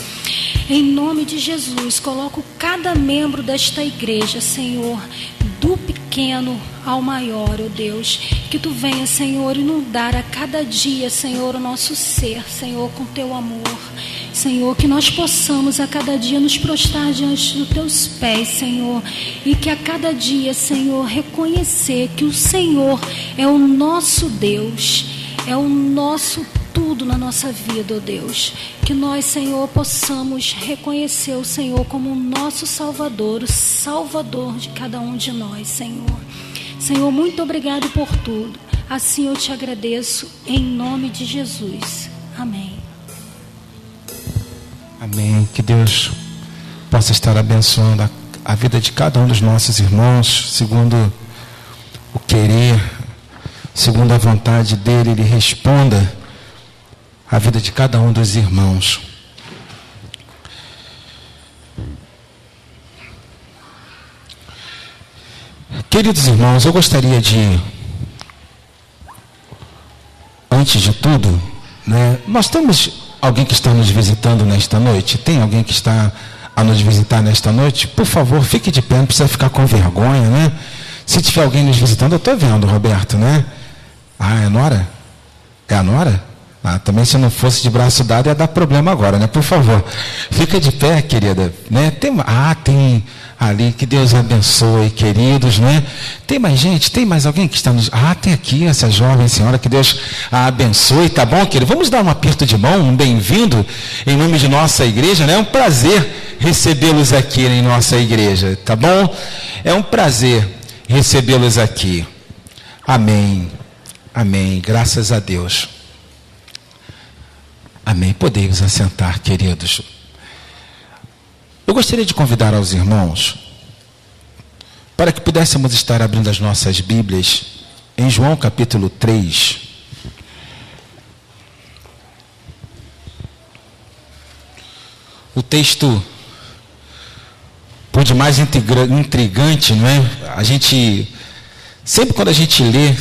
Em nome de Jesus, coloco cada membro desta igreja, Senhor, do pequeno ao maior, ó Deus, que Tu venha, Senhor, inundar a cada dia, Senhor, o nosso ser, Senhor, com Teu amor, Senhor, que nós possamos a cada dia nos prostrar diante dos Teus pés, Senhor, e que a cada dia, Senhor, reconhecer que o Senhor é o nosso Deus, é o nosso tudo na nossa vida, ó Deus. Que nós, Senhor, possamos reconhecer o Senhor como o nosso Salvador, o Salvador de cada um de nós, Senhor. Senhor, muito obrigado por tudo. Assim eu Te agradeço, em nome de Jesus. Amém. Amém. Que Deus possa estar abençoando a vida de cada um dos nossos irmãos, segundo o querer, segundo a vontade dEle, Ele responda a vida de cada um dos irmãos. Queridos irmãos, eu gostaria de, antes de tudo, né, nós temos alguém que está nos visitando nesta noite? Tem alguém que está a nos visitar nesta noite? Por favor, fique de pé, não precisa ficar com vergonha, né? Se tiver alguém nos visitando, eu estou vendo, Roberto, né? Ah, é a Nora? É a Nora? Ah, também se não fosse de braço dado ia dar problema agora, né? Por favor, fica de pé, querida, né? Tem ali, que Deus abençoe, queridos, né? Tem mais gente? Tem mais alguém que está nos... Ah, tem aqui essa jovem senhora, que Deus a abençoe, tá bom, querido? Vamos dar um aperto de mão, um bem-vindo em nome de nossa igreja, né? É um prazer recebê-los aqui em nossa igreja, tá bom? É um prazer recebê-los aqui. Amém, amém, graças a Deus. Amém. Podemos assentar, queridos. Eu gostaria de convidar aos irmãos para que pudéssemos estar abrindo as nossas Bíblias em João capítulo 3. O texto, por demais intrigante, não é? A gente, sempre quando a gente lê,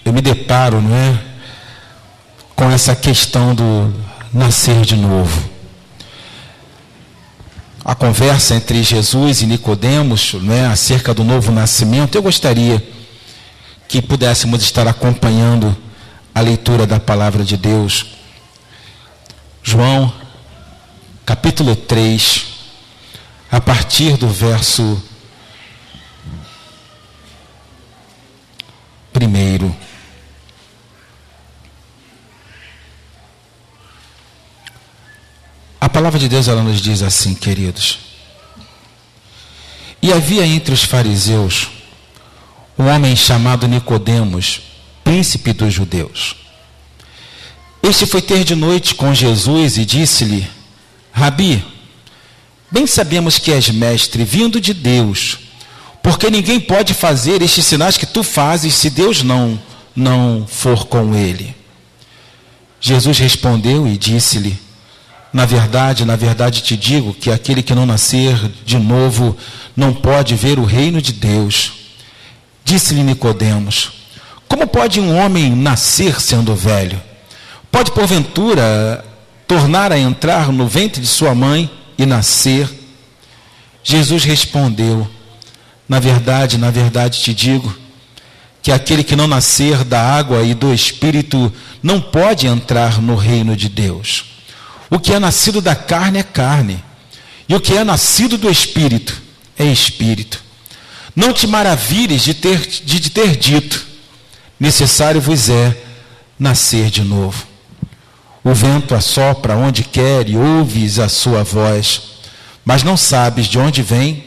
eu me deparo, não é, com essa questão do nascer de novo. A conversa entre Jesus e Nicodemos, não é, acerca do novo nascimento. Eu gostaria que pudéssemos estar acompanhando a leitura da palavra de Deus. João, capítulo 3, a partir do verso 1. A palavra de Deus, ela nos diz assim, queridos: e havia entre os fariseus um homem chamado Nicodemos, príncipe dos judeus. Este foi ter de noite com Jesus e disse-lhe: Rabi, bem sabemos que és mestre, vindo de Deus, porque ninguém pode fazer estes sinais que tu fazes se Deus não for com ele. Jesus respondeu e disse-lhe: na verdade te digo que aquele que não nascer de novo não pode ver o reino de Deus. Disse-lhe Nicodemos: como pode um homem nascer sendo velho? Pode porventura tornar a entrar no ventre de sua mãe e nascer? Jesus respondeu: na verdade te digo que aquele que não nascer da água e do Espírito não pode entrar no reino de Deus. O que é nascido da carne é carne, e o que é nascido do Espírito é Espírito. Não te maravilhes de ter dito, necessário vos é nascer de novo. O vento assopra onde quer e ouves a sua voz, mas não sabes de onde vem,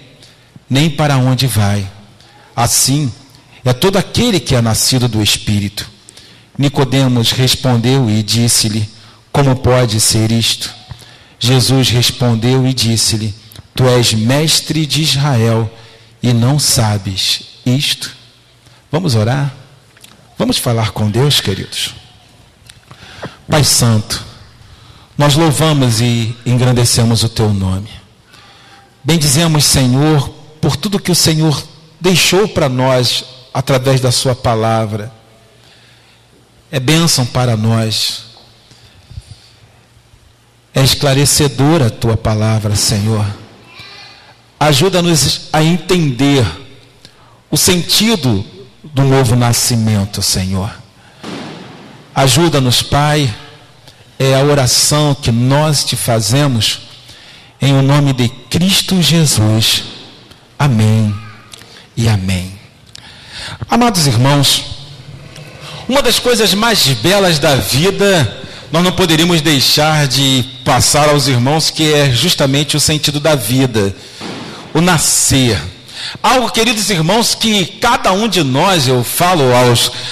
nem para onde vai. Assim é todo aquele que é nascido do Espírito. Nicodemos respondeu e disse-lhe: como pode ser isto? Jesus respondeu e disse-lhe: tu és mestre de Israel e não sabes isto? Vamos orar? Vamos falar com Deus, queridos. Pai Santo, nós louvamos e engrandecemos o Teu nome. Bendizemos, Senhor, por tudo que o Senhor deixou para nós através da Sua palavra. É bênção para nós. É esclarecedora a Tua palavra, Senhor. Ajuda-nos a entender o sentido do novo nascimento, Senhor. Ajuda-nos, Pai. É a oração que nós te fazemos em o nome de Cristo Jesus. Amém e amém. Amados irmãos, uma das coisas mais belas da vida, nós não poderíamos deixar de passar aos irmãos, que é justamente o sentido da vida, o nascer. Algo, queridos irmãos, que cada um de nós, eu falo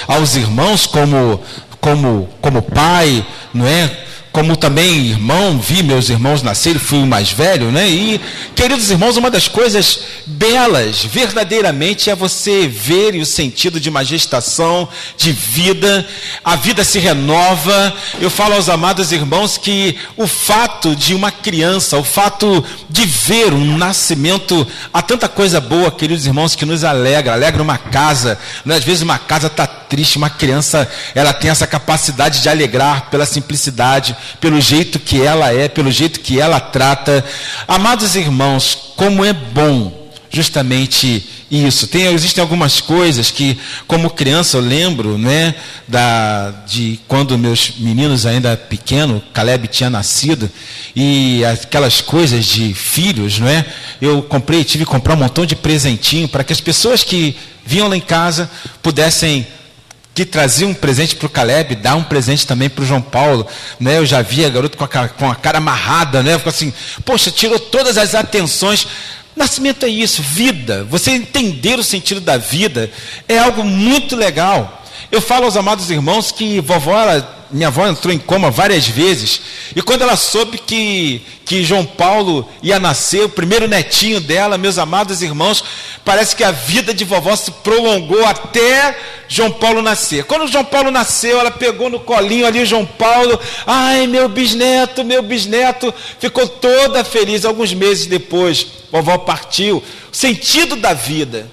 aos irmãos como pai, não é? Como também irmão, vi meus irmãos nascerem, fui o mais velho, né? E, queridos irmãos, uma das coisas belas, verdadeiramente, é você ver o sentido de uma gestação, de vida. A vida se renova. Eu falo aos amados irmãos que o fato de uma criança, o fato de ver um nascimento, há tanta coisa boa, queridos irmãos, que nos alegra uma casa, né? Às vezes uma casa está triste, uma criança, ela tem essa capacidade de alegrar pela simplicidade, pelo jeito que ela é, pelo jeito que ela trata. Amados irmãos, como é bom justamente isso. Existem algumas coisas que, como criança, eu lembro, né, de quando meus meninos ainda pequenos, Caleb tinha nascido, e aquelas coisas de filhos, não é? Tive que comprar um montão de presentinho para que as pessoas que vinham lá em casa pudessem, que trazia um presente para o Caleb, dá um presente também para o João Paulo, né? Eu já via garoto com a cara amarrada, né? Ficou assim, poxa, tirou todas as atenções. Nascimento é isso, vida. Você entender o sentido da vida é algo muito legal. Eu falo aos amados irmãos que minha avó entrou em coma várias vezes, e quando ela soube que João Paulo ia nascer, o primeiro netinho dela, meus amados irmãos, parece que a vida de vovó se prolongou até João Paulo nascer. Quando João Paulo nasceu, ela pegou no colinho ali o João Paulo, ai, meu bisneto, ficou toda feliz. Alguns meses depois, vovó partiu. O sentido da vida.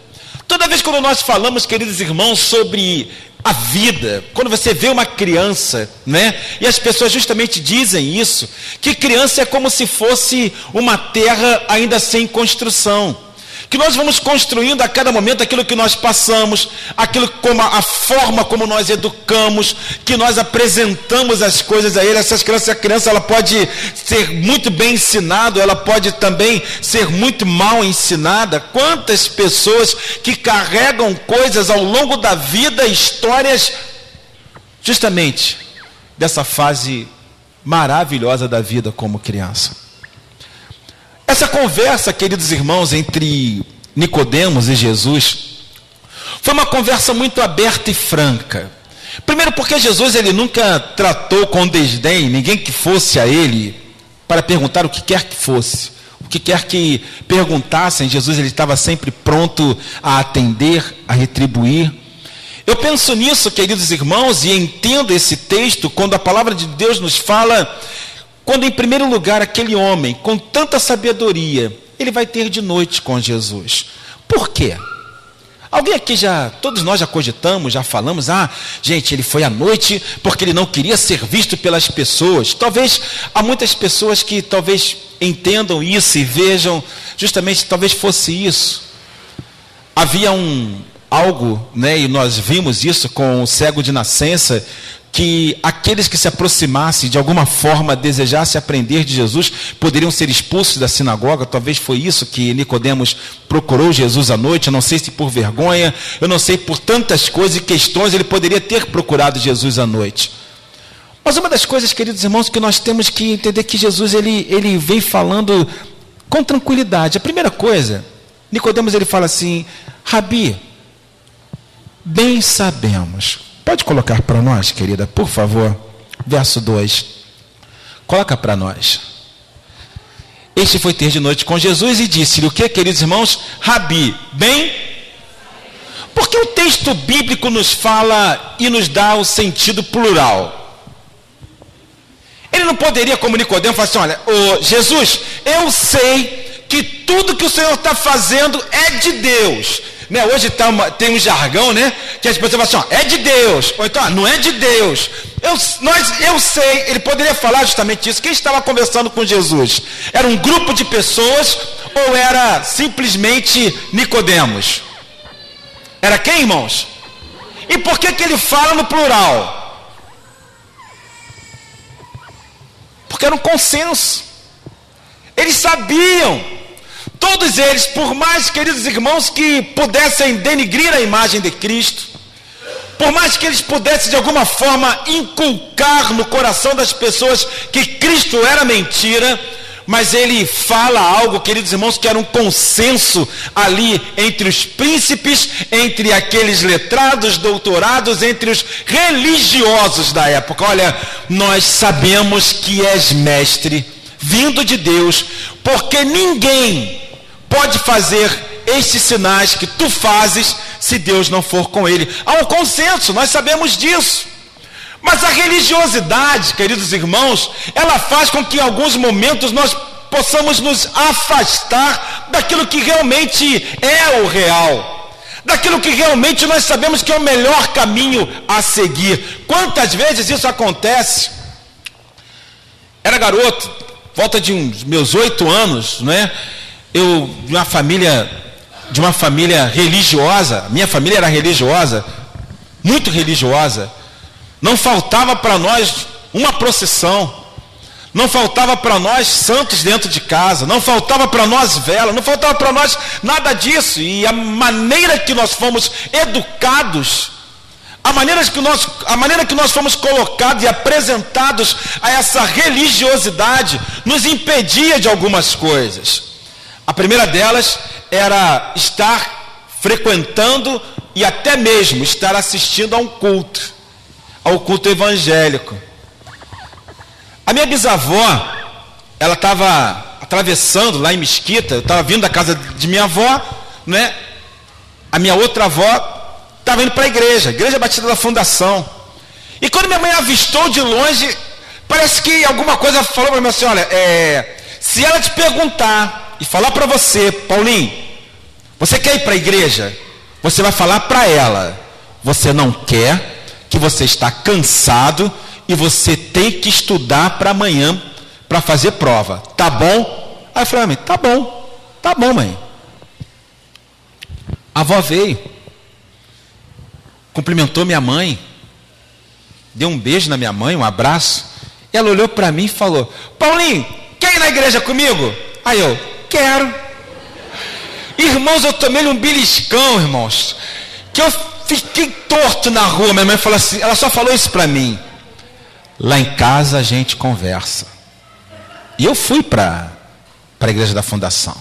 Toda vez quando nós falamos, queridos irmãos, sobre a vida, quando você vê uma criança, né? E as pessoas justamente dizem isso, que criança é como se fosse uma terra ainda sem construção, que nós vamos construindo a cada momento aquilo que nós passamos, aquilo como a forma como nós educamos, que nós apresentamos as coisas a ele. Essa criança ela pode ser muito bem ensinada, ela pode também ser muito mal ensinada. Quantas pessoas que carregam coisas ao longo da vida, histórias justamente dessa fase maravilhosa da vida como criança. Essa conversa, queridos irmãos, entre Nicodemos e Jesus, foi uma conversa muito aberta e franca. Primeiro porque Jesus ele nunca tratou com desdém ninguém que fosse a ele para perguntar o que quer que fosse. O que quer que perguntassem, Jesus ele estava sempre pronto a atender, a retribuir. Eu penso nisso, queridos irmãos, e entendo esse texto quando a palavra de Deus nos fala, quando em primeiro lugar aquele homem, com tanta sabedoria, ele vai ter de noite com Jesus. Por quê? Alguém aqui todos nós já cogitamos, já falamos, gente, ele foi à noite porque ele não queria ser visto pelas pessoas. Talvez, há muitas pessoas que talvez entendam isso e vejam, justamente, talvez fosse isso. Havia algo, né, e nós vimos isso com o cego de nascença, que aqueles que se aproximassem, de alguma forma desejassem aprender de Jesus, poderiam ser expulsos da sinagoga. Talvez foi isso que Nicodemos procurou Jesus à noite. Eu não sei se por vergonha, eu não sei por tantas coisas e questões ele poderia ter procurado Jesus à noite. Mas uma das coisas, queridos irmãos, que nós temos que entender que Jesus ele vem falando com tranquilidade. A primeira coisa, Nicodemos ele fala assim: Rabi, bem sabemos. Pode colocar para nós, querida, por favor, verso 2. Coloca para nós. Este foi ter de noite com Jesus e disse-lhe o que, queridos irmãos? Rabi, bem? Porque o texto bíblico nos fala e nos dá o sentido plural. Ele não poderia, como Nicodemo, falar assim: olha, Jesus, eu sei que tudo que o Senhor está fazendo é de Deus. Né? Hoje tem um jargão, né? Que as pessoas falam assim: ó, é de Deus, ou então, não é de Deus. Eu sei. Ele poderia falar justamente isso. Quem estava conversando com Jesus? Era um grupo de pessoas ou era simplesmente Nicodemos? Era quem, irmãos? E por que ele fala no plural? Porque era um consenso. Eles sabiam. Todos eles, por mais, queridos irmãos, que pudessem denigrir a imagem de Cristo, por mais que eles pudessem de alguma forma inculcar no coração das pessoas que Cristo era mentira, mas ele fala algo, queridos irmãos, que era um consenso ali entre os príncipes, entre aqueles letrados, doutorados, entre os religiosos da época. Olha, nós sabemos que és mestre, vindo de Deus, porque ninguém pode fazer estes sinais que tu fazes se Deus não for com ele. Há um consenso, nós sabemos disso. Mas a religiosidade, queridos irmãos, ela faz com que em alguns momentos nós possamos nos afastar daquilo que realmente é o real, daquilo que realmente nós sabemos que é o melhor caminho a seguir. Quantas vezes isso acontece? Era garoto, volta de uns meus 8 anos, não é? Eu, de uma família religiosa, minha família era religiosa, muito religiosa. Não faltava para nós uma procissão, não faltava para nós santos dentro de casa, não faltava para nós vela, não faltava para nós nada disso. E a maneira que nós fomos educados, a maneira que nós fomos colocados e apresentados a essa religiosidade nos impedia de algumas coisas. A primeira delas era estar frequentando e até mesmo estar assistindo a um culto, ao culto evangélico. A minha bisavó, ela estava atravessando lá em Mesquita, eu estava vindo da casa de minha avó, né? A minha outra avó estava indo para a Igreja Batista da Fundação. E quando minha mãe avistou de longe, parece que alguma coisa falou para mim assim: olha, se ela te perguntar e falar para você, Paulinho, você quer ir para a igreja? Você vai falar para ela: você não quer, que você está cansado e você tem que estudar para amanhã para fazer prova, tá bom? Aí eu falei: mãe, tá bom, mãe. A avó veio, cumprimentou minha mãe, deu um beijo na minha mãe, um abraço. Ela olhou para mim e falou: Paulinho, quer ir na igreja comigo? Aí eu: quero. Irmãos, eu tomei um beliscão, irmãos, que eu fiquei torto na rua. Minha mãe falou assim, ela só falou isso para mim: lá em casa a gente conversa. E eu fui para a igreja da Fundação.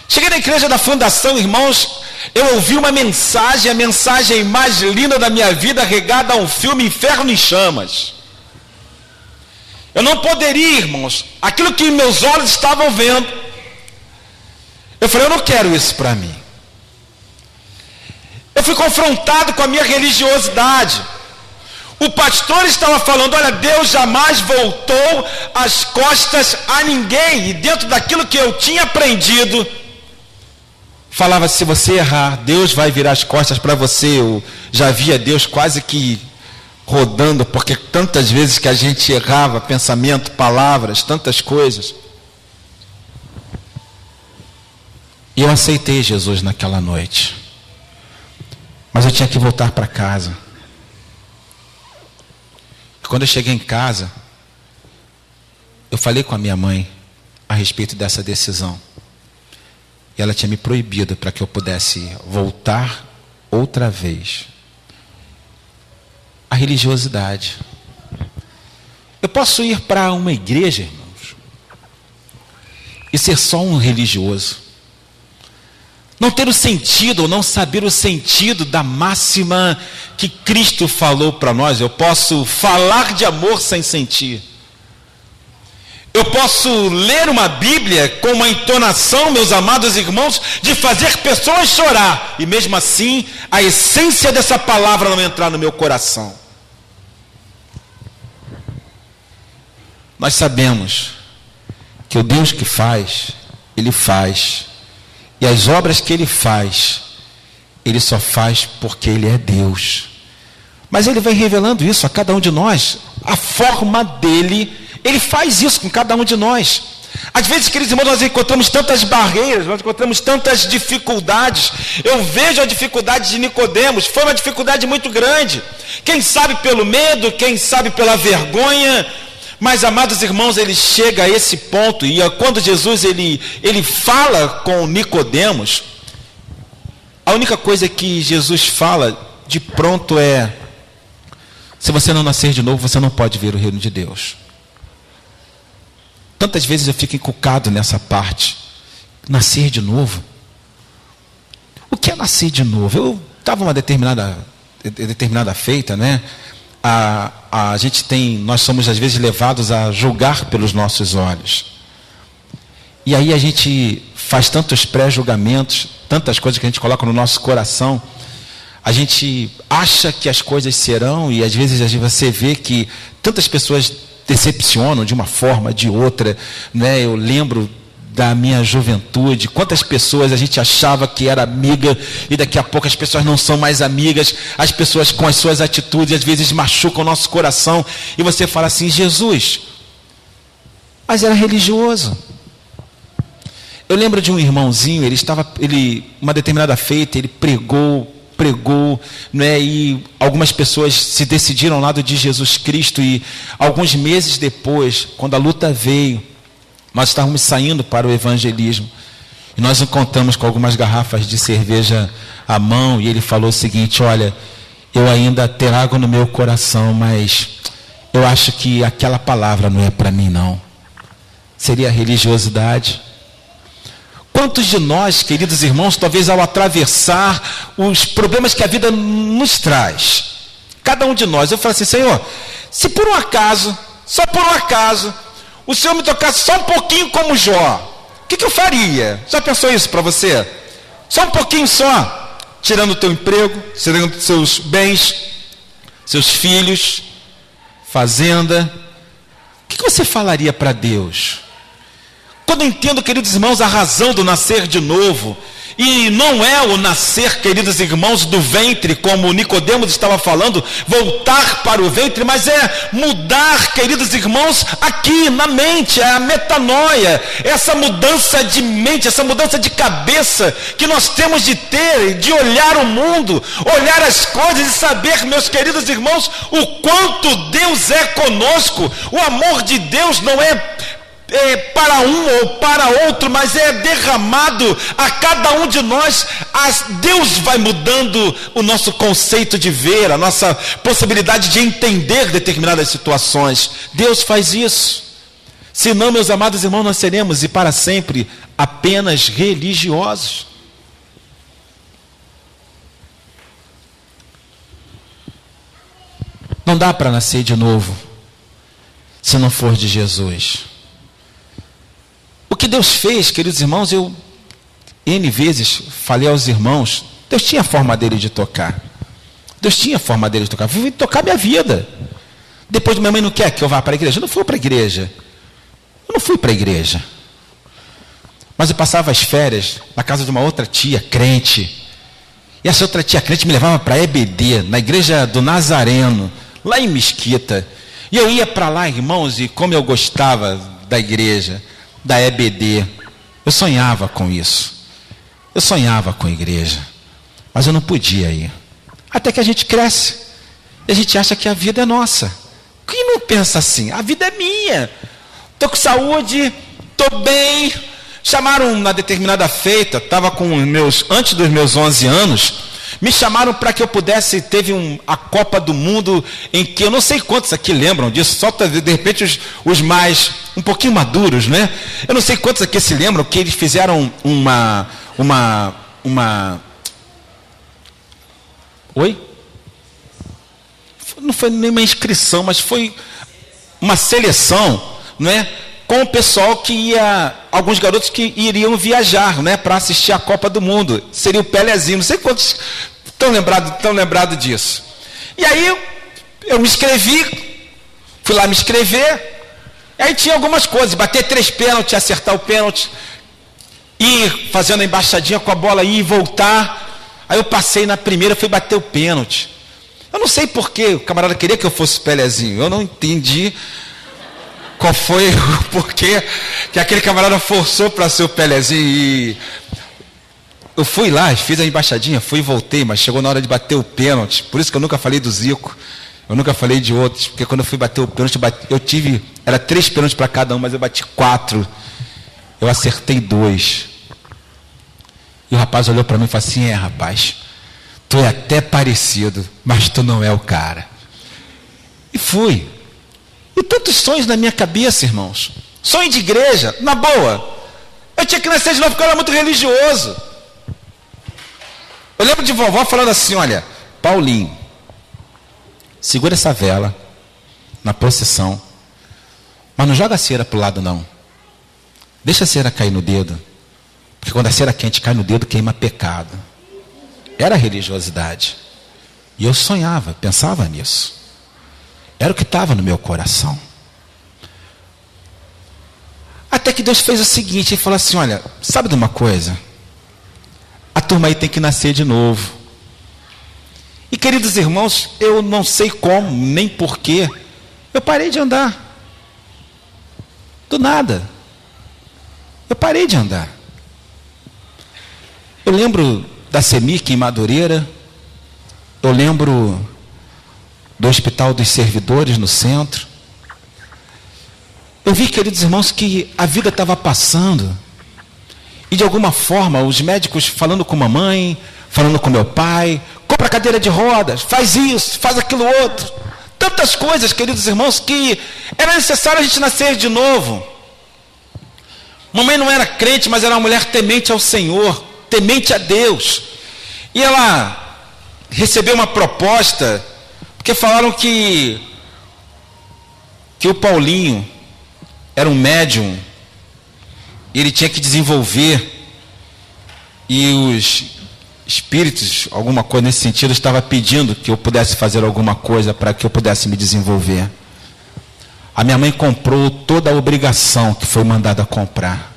Cheguei na igreja da Fundação, irmãos, eu ouvi uma mensagem, a mensagem mais linda da minha vida, regada a um filme, Inferno em Chamas. Eu não poderia, irmãos, aquilo que meus olhos estavam vendo, eu falei: eu não quero isso para mim. Eu fui confrontado com a minha religiosidade. O pastor estava falando: olha, Deus jamais voltou as costas a ninguém. E dentro daquilo que eu tinha aprendido, falava: se você errar, Deus vai virar as costas para você. Eu já via Deus quase que rodando, porque tantas vezes que a gente errava, pensamento, palavras, tantas coisas. E eu aceitei Jesus naquela noite. Mas eu tinha que voltar para casa. E quando eu cheguei em casa, eu falei com a minha mãe a respeito dessa decisão. E ela tinha me proibido para que eu pudesse voltar outra vez. A religiosidade. Eu posso ir para uma igreja, irmãos, e ser só um religioso. Não ter o sentido, ou não saber o sentido da máxima que Cristo falou para nós. Eu posso falar de amor sem sentir. Eu posso ler uma Bíblia com uma entonação, meus amados irmãos, de fazer pessoas chorar. E mesmo assim, a essência dessa palavra não entrar no meu coração. Nós sabemos que o Deus que faz, Ele faz. E as obras que Ele faz, Ele só faz porque Ele é Deus. Mas Ele vai revelando isso a cada um de nós. A forma dEle, Ele faz isso com cada um de nós. Às vezes, queridos irmãos, nós encontramos tantas barreiras, nós encontramos tantas dificuldades. Eu vejo a dificuldade de Nicodemos, foi uma dificuldade muito grande. Quem sabe pelo medo, quem sabe pela vergonha. Mas, amados irmãos, ele chega a esse ponto, e quando Jesus ele fala com Nicodemos, a única coisa que Jesus fala de pronto é: se você não nascer de novo, você não pode ver o reino de Deus. Tantas vezes eu fico encucado nessa parte. Nascer de novo. O que é nascer de novo? Eu estava uma determinada feita, né? Nós somos às vezes levados a julgar pelos nossos olhos. E aí a gente faz tantos pré-julgamentos, tantas coisas que a gente coloca no nosso coração. A gente acha que as coisas serão, e às vezes você vê que tantas pessoas decepcionam de uma forma, de outra, né? Eu lembro da minha juventude, quantas pessoas a gente achava que era amiga, e daqui a pouco as pessoas não são mais amigas, as pessoas com as suas atitudes às vezes machucam o nosso coração, e você fala assim: Jesus, mas era religioso. Eu lembro de um irmãozinho, uma determinada feita, ele pregou, né, e algumas pessoas se decidiram ao lado de Jesus Cristo, e alguns meses depois, quando a luta veio, nós estávamos saindo para o evangelismo, e nós encontramos com algumas garrafas de cerveja à mão, e ele falou o seguinte: olha, eu ainda trago no meu coração, mas eu acho que aquela palavra não é para mim não. Seria a religiosidade. Quantos de nós, queridos irmãos, talvez ao atravessar os problemas que a vida nos traz, cada um de nós, eu falo assim: Senhor, se por um acaso, só por um acaso, o Senhor me tocasse só um pouquinho como Jó, o que eu faria? Já pensou isso para você? Só um pouquinho só, tirando o teu emprego, tirando seus bens, seus filhos, fazenda, o que você falaria para Deus? Quando eu entendo, queridos irmãos, a razão do nascer de novo, e não é o nascer, queridos irmãos, do ventre, como Nicodemos estava falando, voltar para o ventre, mas é mudar, queridos irmãos, aqui na mente, é a metanoia, essa mudança de mente, essa mudança de cabeça que nós temos de ter, de olhar o mundo, olhar as coisas e saber, meus queridos irmãos, o quanto Deus é conosco. O amor de Deus não é para um ou para outro, mas é derramado a cada um de nós. Deus vai mudando o nosso conceito de ver, a nossa possibilidade de entender determinadas situações. Deus faz isso. Senão, meus amados irmãos, nós seremos e para sempre apenas religiosos. Não dá para nascer de novo se não for de Jesus. O que Deus fez, queridos irmãos, eu N vezes falei aos irmãos, Deus tinha a forma dele de tocar. Deus tinha a forma dele de tocar. Vou tocar minha vida. Depois minha mãe não quer que eu vá para a igreja. Eu não fui para a igreja. Eu não fui para a igreja. Mas eu passava as férias na casa de uma outra tia crente. E essa outra tia crente me levava para a EBD, na igreja do Nazareno, lá em Mesquita. E eu ia para lá, irmãos, e como eu gostava da igreja, da EBD, eu sonhava com isso. Eu sonhava com a igreja, mas eu não podia ir. Até que a gente cresce e a gente acha que a vida é nossa. Quem não pensa assim? A vida é minha. Estou com saúde, estou bem. Chamaram uma determinada feita, estava antes dos meus 11 anos, me chamaram para que eu pudesse, a Copa do Mundo, em que eu não sei quantos aqui lembram disso, só de repente os mais, um pouquinho maduros, né? Eu não sei quantos aqui se lembram que eles fizeram Oi? Não foi nem uma inscrição, mas foi uma seleção, né? Com o pessoal que ia, alguns garotos que iriam viajar, né, para assistir a Copa do Mundo. Seria o Pelezinho, não sei quantos estão lembrados disso. E aí eu me inscrevi, fui lá me inscrever, e aí tinha algumas coisas, bater 3 pênaltis, acertar o pênalti, ir fazendo a embaixadinha com a bola, ir e voltar. Aí eu passei na primeira, fui bater o pênalti. Eu não sei por que o camarada queria que eu fosse Pelezinho, eu não entendi qual foi o porquê que aquele camarada forçou para ser o Pelezinho. E eu fui lá, fiz a embaixadinha, fui e voltei, mas chegou na hora de bater o pênalti. Por isso que eu nunca falei do Zico, eu nunca falei de outros, porque quando eu fui bater o pênalti, era 3 pênaltis para cada um, mas eu bati 4. Eu acertei 2. E o rapaz olhou para mim e falou assim: rapaz, tu é até parecido, mas tu não é o cara. E fui. E tantos sonhos na minha cabeça, irmãos. Sonho de igreja, na boa. Eu tinha que nascer de novo porque eu era muito religioso. Eu lembro de vovó falando assim: olha, Paulinho, segura essa vela na procissão, mas não joga a cera para o lado não. Deixa a cera cair no dedo, porque quando a cera quente cai no dedo, queima pecado. Era religiosidade. E eu sonhava, pensava nisso. Era o que estava no meu coração. Até que Deus fez o seguinte, ele falou assim: olha, sabe de uma coisa? A turma aí tem que nascer de novo. E queridos irmãos, eu não sei como, nem porquê, eu parei de andar. Do nada. Eu parei de andar. Eu lembro da Semic em Madureira. Eu lembro do Hospital dos Servidores no centro. Eu vi, queridos irmãos, que a vida estava passando. E de alguma forma, os médicos falando com mamãe, falando com meu pai: compra cadeira de rodas, faz isso, faz aquilo outro. Tantas coisas, queridos irmãos, que era necessário a gente nascer de novo. Mamãe não era crente, mas era uma mulher temente ao Senhor, temente a Deus. E ela recebeu uma proposta, porque falaram que o Paulinho era um médium, e ele tinha que desenvolver, e os espíritos, alguma coisa nesse sentido, estava pedindo que eu pudesse fazer alguma coisa para que eu pudesse me desenvolver. A minha mãe comprou toda a obrigação que foi mandada comprar.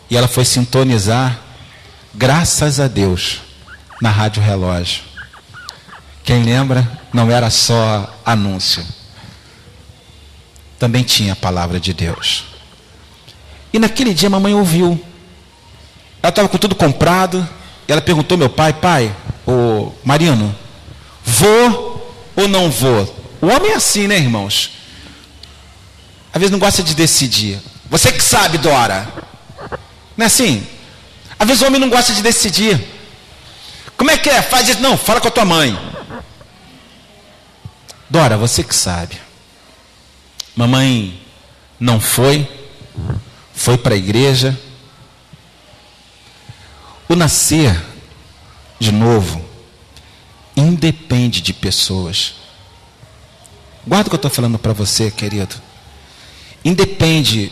E ela foi sintonizar, graças a Deus, na Rádio Relógio. Quem lembra, não era só anúncio. Também tinha a palavra de Deus. E naquele dia a mamãe ouviu. Ela estava com tudo comprado. E ela perguntou ao meu pai: pai, ô Marino, vou ou não vou? O homem é assim, né, irmãos? Às vezes não gosta de decidir. Você que sabe, Dora. Não é assim? Às vezes o homem não gosta de decidir. Como é que é? Faz isso. Não, fala com a tua mãe. Dora, você que sabe. Mamãe não foi para a igreja. O nascer de novo independe de pessoas. Guarda o que eu estou falando para você, querido. Independe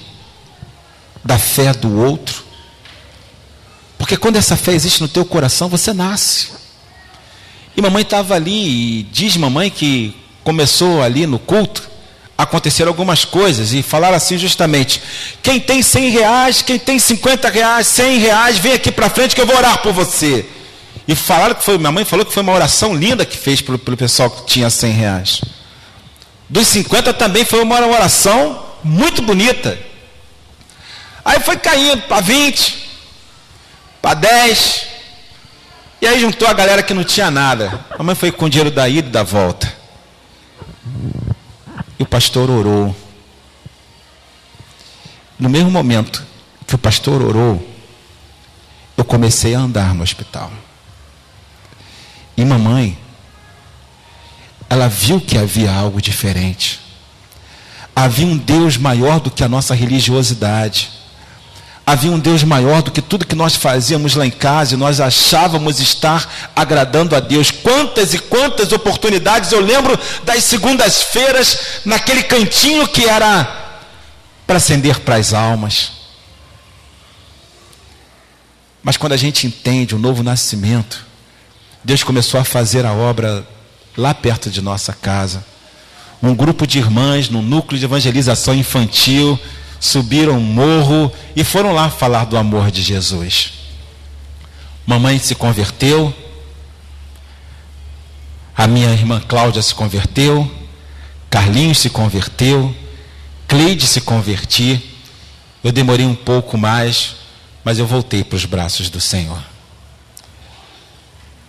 da fé do outro. Porque quando essa fé existe no teu coração, você nasce. E mamãe estava ali, e diz mamãe que começou ali no culto, aconteceram algumas coisas, e falaram assim justamente: quem tem 100 reais, quem tem 50 reais, 100 reais, vem aqui para frente que eu vou orar por você. E falaram que foi, minha mãe falou que foi uma oração linda que fez pelo pessoal que tinha 100 reais. Dos 50 também foi uma oração muito bonita. Aí foi caindo para 20, para 10, E aí juntou a galera que não tinha nada. A mãe foi com o dinheiro da ida e da volta. E o pastor orou. No mesmo momento que o pastor orou, eu comecei a andar no hospital. E mamãe, ela viu que havia algo diferente. Havia um Deus maior do que a nossa religiosidade. Havia um Deus maior do que tudo que nós fazíamos lá em casa e nós achávamos estar agradando a Deus. Quantas e quantas oportunidades eu lembro das segundas-feiras naquele cantinho que era para acender para as almas. Mas quando a gente entende o novo nascimento, Deus começou a fazer a obra lá perto de nossa casa. Um grupo de irmãs no núcleo de evangelização infantil subiram um morro e foram lá falar do amor de Jesus. Mamãe se converteu, a minha irmã Cláudia se converteu, Carlinhos se converteu, Cleide se convertiu. Eu demorei um pouco mais, mas eu voltei para os braços do Senhor.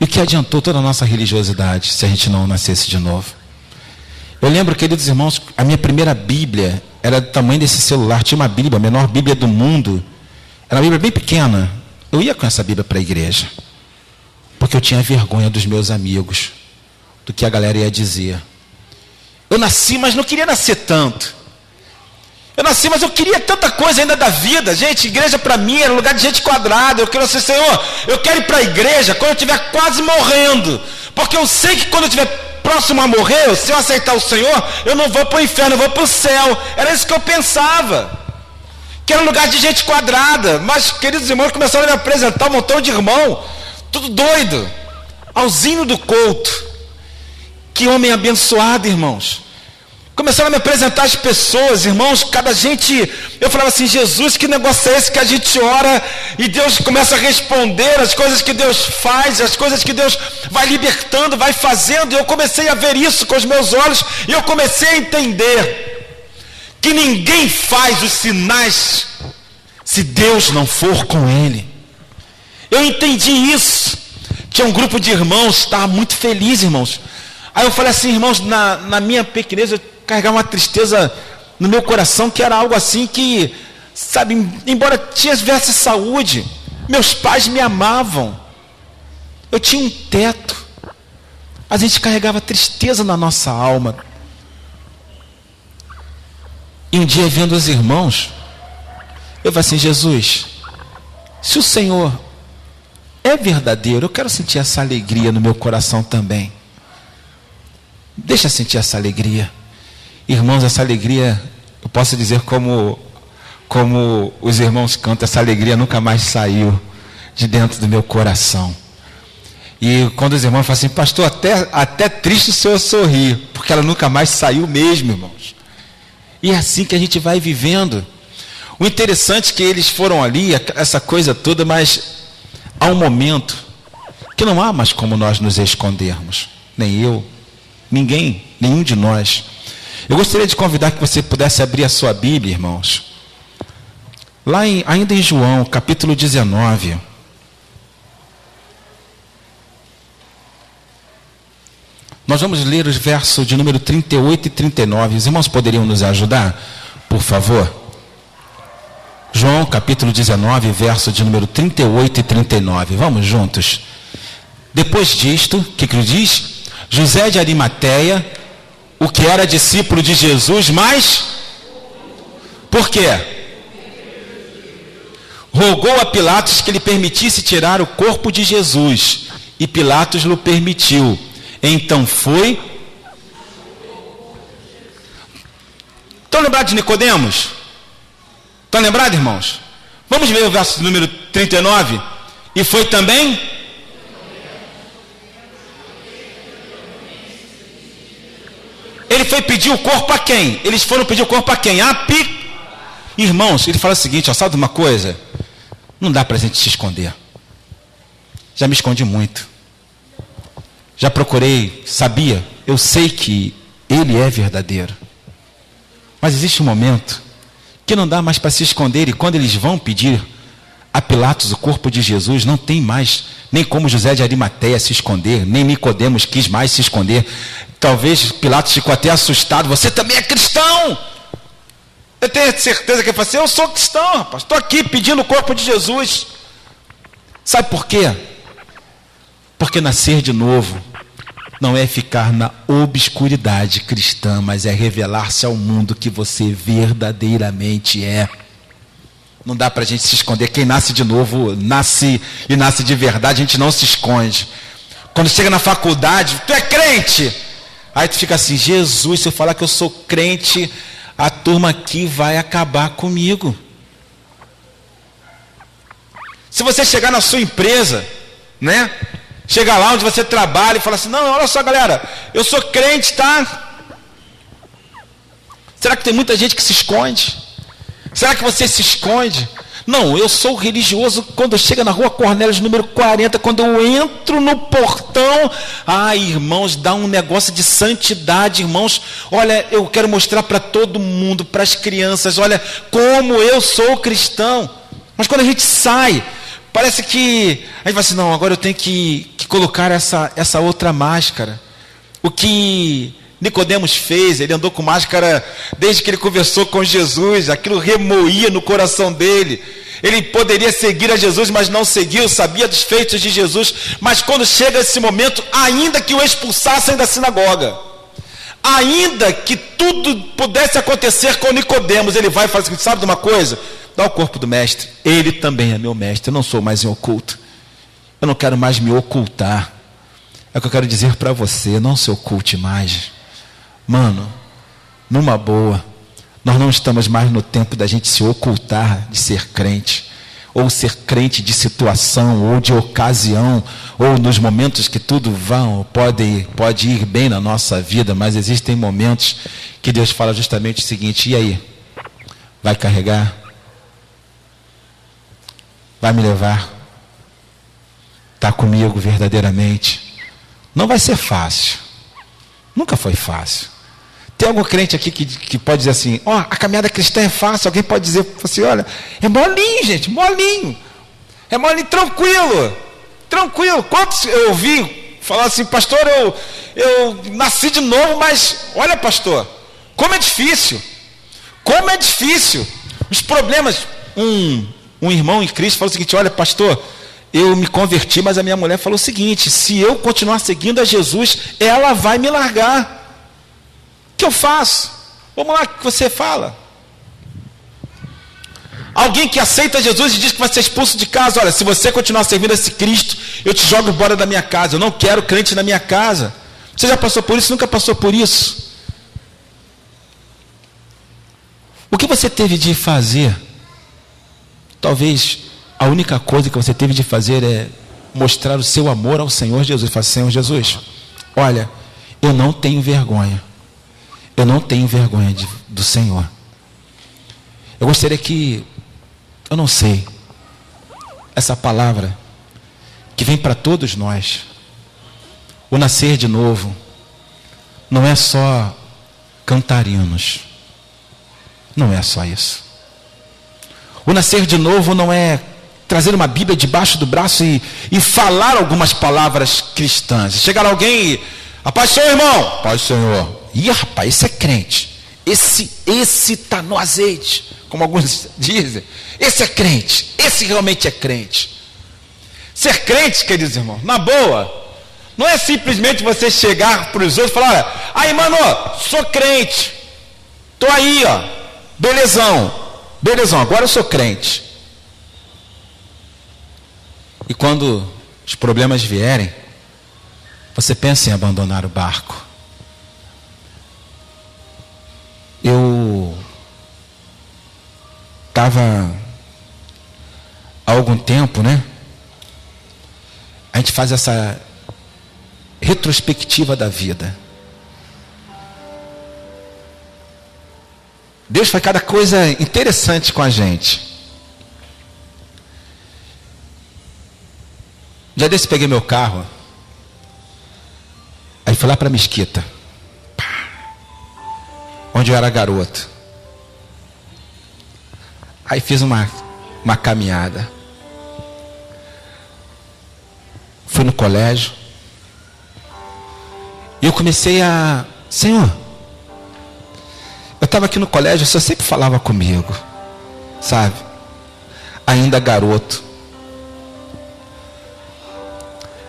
E o que adiantou toda a nossa religiosidade se a gente não nascesse de novo? Eu lembro, queridos irmãos, a minha primeira Bíblia era do tamanho desse celular. Tinha uma Bíblia, a menor Bíblia do mundo. Era uma Bíblia bem pequena. Eu ia com essa Bíblia para a igreja, porque eu tinha vergonha dos meus amigos, do que a galera ia dizer. Eu nasci, mas não queria nascer tanto. Eu nasci, mas eu queria tanta coisa ainda da vida. Gente, igreja para mim era lugar de gente quadrada. Eu quero ser, Senhor, eu quero ir para a igreja quando eu estiver quase morrendo, porque eu sei que quando eu estiver próximo a morrer, se eu aceitar o Senhor, eu não vou para o inferno, eu vou para o céu. Era isso que eu pensava, que era um lugar de gente quadrada. Mas, queridos irmãos, começaram a me apresentar um montão de irmão, tudo doido. Alzinho do Couto, que homem abençoado, irmãos. Começaram a me apresentar as pessoas, irmãos, cada gente, eu falava assim, Jesus, que negócio é esse que a gente ora e Deus começa a responder as coisas que Deus faz, as coisas que Deus vai libertando, vai fazendo. E eu comecei a ver isso com os meus olhos e eu comecei a entender que ninguém faz os sinais se Deus não for com ele. Eu entendi isso. Tinha um grupo de irmãos, estava muito feliz, irmãos. Aí eu falei assim, irmãos, na minha pequenez eu carregava uma tristeza no meu coração, que era algo assim que, sabe, embora tivesse saúde, meus pais me amavam, eu tinha um teto, a gente carregava tristeza na nossa alma. E um dia, vendo os irmãos, eu falei assim, Jesus, se o Senhor é verdadeiro, eu quero sentir essa alegria no meu coração também. Deixa eu sentir essa alegria. Irmãos, essa alegria, eu posso dizer como os irmãos cantam, essa alegria nunca mais saiu de dentro do meu coração. E quando os irmãos falam assim, pastor, até triste o senhor sorrir, porque ela nunca mais saiu mesmo, irmãos. E é assim que a gente vai vivendo. O interessante é que eles foram ali, essa coisa toda, mas há um momento que não há mais como nós nos escondermos. Nem eu, ninguém, nenhum de nós. Eu gostaria de convidar que você pudesse abrir a sua Bíblia, irmãos. Lá ainda em João, capítulo 19. Nós vamos ler os versos de número 38 e 39. Os irmãos poderiam nos ajudar, por favor? João, capítulo 19, verso de número 38 e 39. Vamos juntos. Depois disto, o que ele diz? José de Arimateia, o que era discípulo de Jesus, mas por quê? Rogou a Pilatos que lhe permitisse tirar o corpo de Jesus, e Pilatos lhe permitiu. Então foi. Estão lembrados de Nicodemos? Estão lembrados, irmãos? Vamos ver o verso número 39. E foi também. Ele foi pedir o corpo a quem? Eles foram pedir o corpo a quem? Irmãos, ele fala o seguinte, ó, sabe de uma coisa? Não dá para a gente se esconder. Já me escondi muito. Já procurei, sabia, eu sei que ele é verdadeiro. Mas existe um momento que não dá mais para se esconder, e quando eles vão pedir A Pilatos, o corpo de Jesus, não tem mais nem como José de Arimateia se esconder, nem Nicodemos quis mais se esconder. Talvez Pilatos ficou até assustado. Você também é cristão? Eu tenho certeza que ele falou assim: eu sou cristão, rapaz, estou aqui pedindo o corpo de Jesus. Sabe por quê? Porque nascer de novo não é ficar na obscuridade cristã, mas é revelar-se ao mundo que você verdadeiramente é. Não dá para a gente se esconder. Quem nasce de novo, nasce e nasce de verdade, a gente não se esconde. Quando chega na faculdade, tu é crente. Aí tu fica assim: Jesus, se eu falar que eu sou crente, a turma aqui vai acabar comigo. Se você chegar na sua empresa, né? Chegar lá onde você trabalha e falar assim: não, olha só, galera, eu sou crente, tá? Será que tem muita gente que se esconde? Será que você se esconde? Não, eu sou religioso quando chega na rua Cornélios, número 40, quando eu entro no portão. Irmãos, dá um negócio de santidade, irmãos. Olha, eu quero mostrar para todo mundo, para as crianças, olha como eu sou cristão. Mas quando a gente sai, parece que a gente vai assim: não, agora eu tenho que colocar essa outra máscara. O que Nicodemos fez, ele andou com máscara desde que ele conversou com Jesus, aquilo remoía no coração dele. Ele poderia seguir a Jesus, mas não seguiu, sabia dos feitos de Jesus. Mas quando chega esse momento, ainda que o expulsassem da sinagoga, ainda que tudo pudesse acontecer com Nicodemos, ele vai e fala assim: sabe de uma coisa? Dá o corpo do mestre, ele também é meu mestre, eu não sou mais em oculto, eu não quero mais me ocultar. É o que eu quero dizer para você: não se oculte mais. Mano, numa boa, nós não estamos mais no tempo da gente se ocultar de ser crente, ou ser crente de situação, ou de ocasião, ou nos momentos que tudo pode ir bem na nossa vida, mas existem momentos que Deus fala justamente o seguinte: e aí? Vai carregar? Vai me levar? Está comigo verdadeiramente? Não vai ser fácil, nunca foi fácil. Tem algum crente aqui que pode dizer assim: a caminhada cristã é fácil? Alguém pode dizer assim: olha, é molinho, gente, molinho. É molinho, tranquilo. Quantos eu ouvi falar assim: pastor, eu nasci de novo, mas olha, pastor, como é difícil. Como é difícil. Os problemas. Um irmão em Cristo falou o seguinte: olha, pastor, eu me converti, mas a minha mulher falou o seguinte: se eu continuar seguindo a Jesus, ela vai me largar. O que eu faço? Vamos lá, o que você fala? Alguém que aceita Jesus e diz que vai ser expulso de casa: olha, se você continuar servindo esse Cristo, eu te jogo embora da minha casa, eu não quero crente na minha casa. Você já passou por isso? Nunca passou por isso? O que você teve de fazer? Talvez a única coisa que você teve de fazer é mostrar o seu amor ao Senhor Jesus. Fala: Senhor Jesus, olha, eu não tenho vergonha. Eu não tenho vergonha do Senhor. Eu gostaria que, eu não sei, essa palavra que vem para todos nós, o nascer de novo, não é só cantar hinos. Não é só isso. O nascer de novo não é trazer uma Bíblia debaixo do braço e falar algumas palavras cristãs. Chegar alguém e: a paz do Senhor, irmão. Paz do Senhor. Ih, rapaz, esse é crente. Esse tá no azeite, como alguns dizem. Esse é crente. Esse realmente é crente. Ser crente, queridos irmãos, na boa, não é simplesmente você chegar para os outros e falar: olha, aí, mano, sou crente. Tô aí, ó. Belezão, agora eu sou crente. E quando os problemas vierem, você pensa em abandonar o barco. Eu estava há algum tempo, né? A gente faz essa retrospectiva da vida. Deus faz cada coisa interessante com a gente. Já desse peguei meu carro, aí fui lá para Mesquita, onde eu era garoto. Aí fiz uma caminhada. fui no colégio. E eu comecei a... Senhor, eu estava aqui no colégio, o Senhor sempre falava comigo, sabe? Ainda garoto.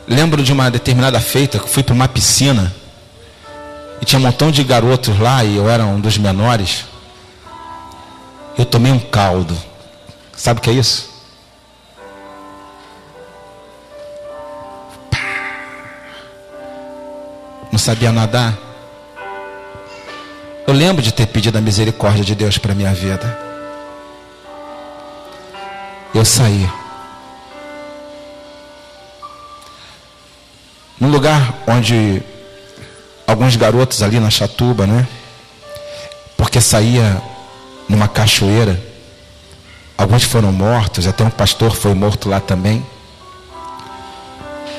Lembro de uma determinada feita que fui para uma piscina e tinha um montão de garotos lá e eu era um dos menores. Eu tomei um caldo. Sabe o que é isso? Não sabia nadar. Eu lembro de ter pedido a misericórdia de Deus para a minha vida. Eu saí. Num lugar onde alguns garotos ali na Chatuba, né? Porque saía numa cachoeira. Alguns foram mortos, até um pastor foi morto lá também.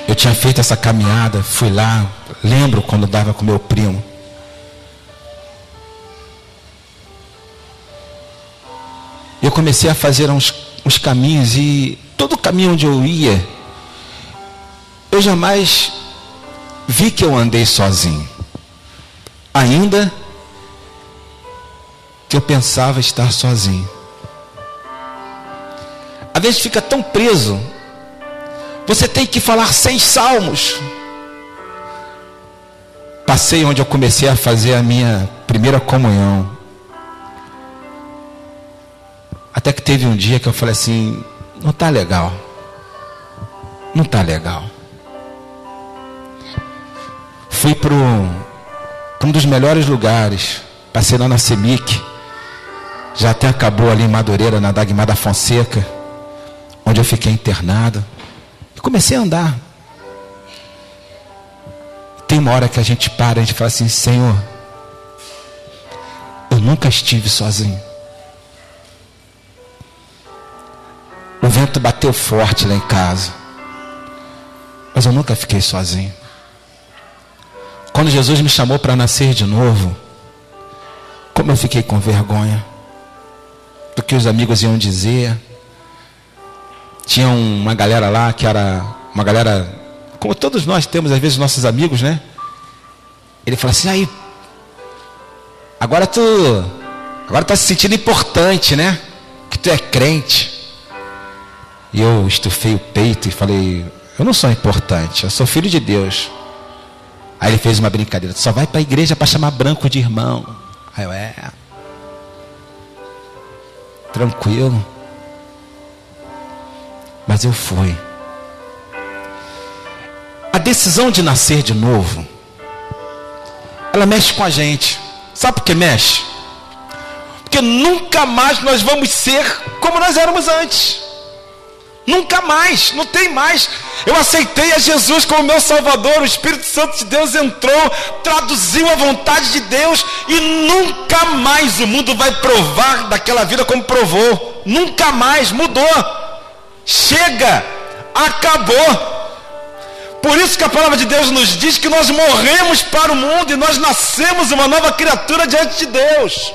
Eu tinha feito essa caminhada, fui lá, lembro quando dava com meu primo. Eu comecei a fazer uns caminhos e todo caminho onde eu ia, eu jamais vi que eu andei sozinho. Ainda que eu pensava estar sozinho. Às vezes fica tão preso. Você tem que falar 100 salmos. Passei onde eu comecei a fazer a minha primeira comunhão. Até que teve um dia que eu falei assim, não está legal. Não está legal. Fui para um dos melhores lugares. Passei lá na CEMIC. Já até acabou ali em Madureira, na Dagmar da Fonseca, onde eu fiquei internado. E comecei a andar. Tem uma hora que a gente para e a gente fala assim, Senhor, eu nunca estive sozinho. O vento bateu forte lá em casa, mas eu nunca fiquei sozinho. Quando Jesus me chamou para nascer de novo, como eu fiquei com vergonha do que os amigos iam dizer. Tinha uma galera lá que era uma galera, como todos nós temos às vezes nossos amigos, né? Ele falou assim, aí, agora tu tá se sentindo importante, né? Que tu é crente. E eu estufei o peito e falei, eu não sou importante, eu sou filho de Deus. Aí ele fez uma brincadeira, tu só vai para a igreja para chamar branco de irmão. Aí eu, tranquilo. Mas eu fui. A decisão de nascer de novo, ela mexe com a gente. Sabe por que mexe? Porque nunca mais nós vamos ser como nós éramos antes. Nunca mais, não tem mais. Eu aceitei a Jesus como meu Salvador. O Espírito Santo de Deus entrou, traduziu a vontade de Deus, e nunca mais o mundo vai provar daquela vida como provou. Nunca mais, mudou. Chega, acabou. Por isso que a palavra de Deus nos diz que nós morremos para o mundo e nós nascemos uma nova criatura diante de Deus.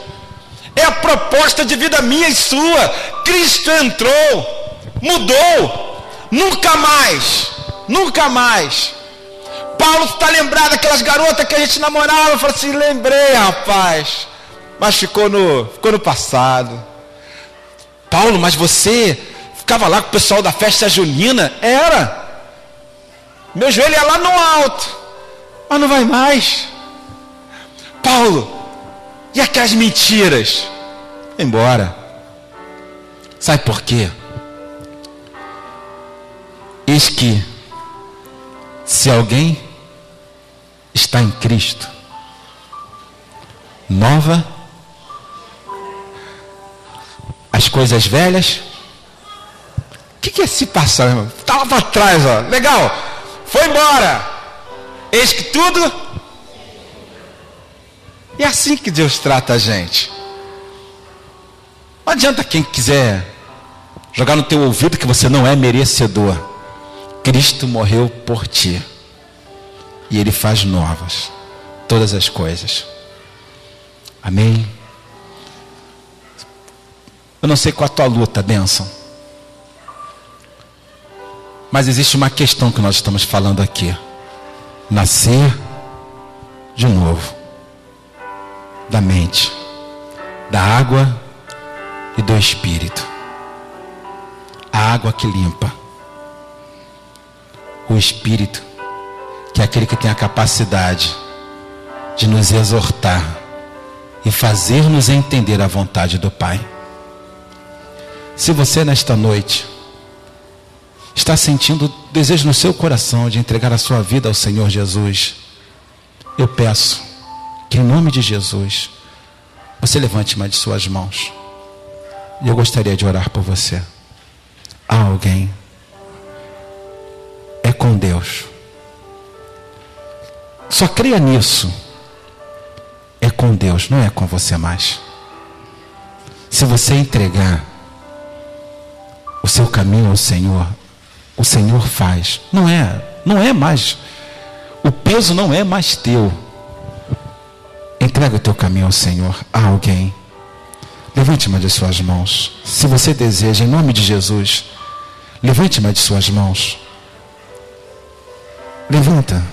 É a proposta de vida minha e sua. Cristo entrou, mudou, nunca mais, nunca mais. Paulo está lembrado daquelas garotas que a gente namorava, falou assim, lembrei, rapaz, mas ficou no passado. Paulo, mas você ficava lá com o pessoal da festa junina? Era. Meu joelho é lá no alto, mas não vai mais. Paulo, e aquelas mentiras? Vai embora. Sabe por quê? Eis que, se alguém está em Cristo, nova, as coisas velhas, o que é se passar, irmão? Estava para trás, ó, legal, foi embora, eis que tudo, é assim que Deus trata a gente. Não adianta quem quiser jogar no teu ouvido que você não é merecedor. Cristo morreu por ti. E Ele faz novas todas as coisas. Amém? Eu não sei qual a tua luta, bênção. Mas existe uma questão que nós estamos falando aqui. Nascer de novo. Da mente, da água e do Espírito. A água que limpa. O Espírito, que é aquele que tem a capacidade de nos exortar e fazer-nos entender a vontade do Pai. Se você nesta noite está sentindo desejo no seu coração de entregar a sua vida ao Senhor Jesus, eu peço que em nome de Jesus você levante uma de suas mãos. E eu gostaria de orar por você. Há alguém? É com Deus. Só creia nisso. É com Deus, não é com você mais. Se você entregar o seu caminho ao Senhor, o Senhor faz. Não é mais. O peso não é mais teu. Entrega o teu caminho ao Senhor. Há alguém? Levante uma de suas mãos. Se você deseja, em nome de Jesus, levante uma de suas mãos. Levanta.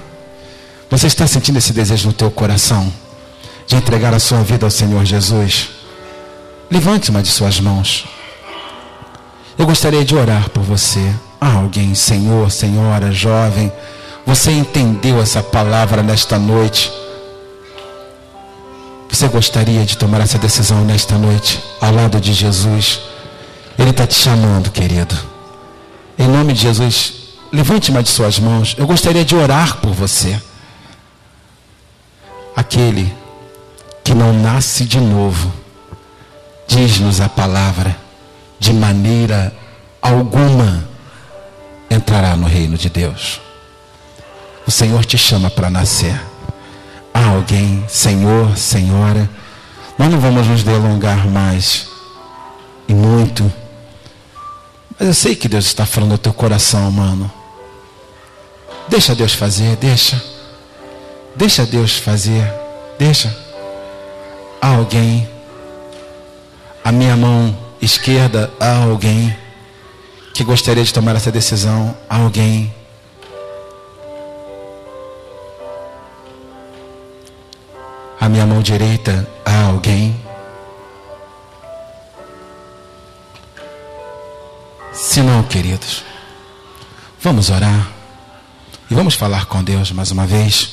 Você está sentindo esse desejo no teu coração de entregar a sua vida ao Senhor Jesus? Levante uma de suas mãos. Eu gostaria de orar por você. Há alguém, Senhor, senhora, jovem, você entendeu essa palavra nesta noite? Você gostaria de tomar essa decisão nesta noite, ao lado de Jesus? Ele está te chamando, querido. Em nome de Jesus, levante uma de suas mãos. Eu gostaria de orar por você. Aquele que não nasce de novo, diz-nos a palavra, de maneira alguma entrará no reino de Deus. O Senhor te chama para nascer. Há alguém, Senhor, senhora, nós não vamos nos delongar mais e muito, mas eu sei que Deus está falando no teu coração, mano. Deixa Deus fazer, deixa Deus fazer, deixa. Há alguém, a minha mão esquerda, há alguém que gostaria de tomar essa decisão? Há alguém? A minha mão direita, há alguém? Se não, queridos, vamos orar e vamos falar com Deus mais uma vez.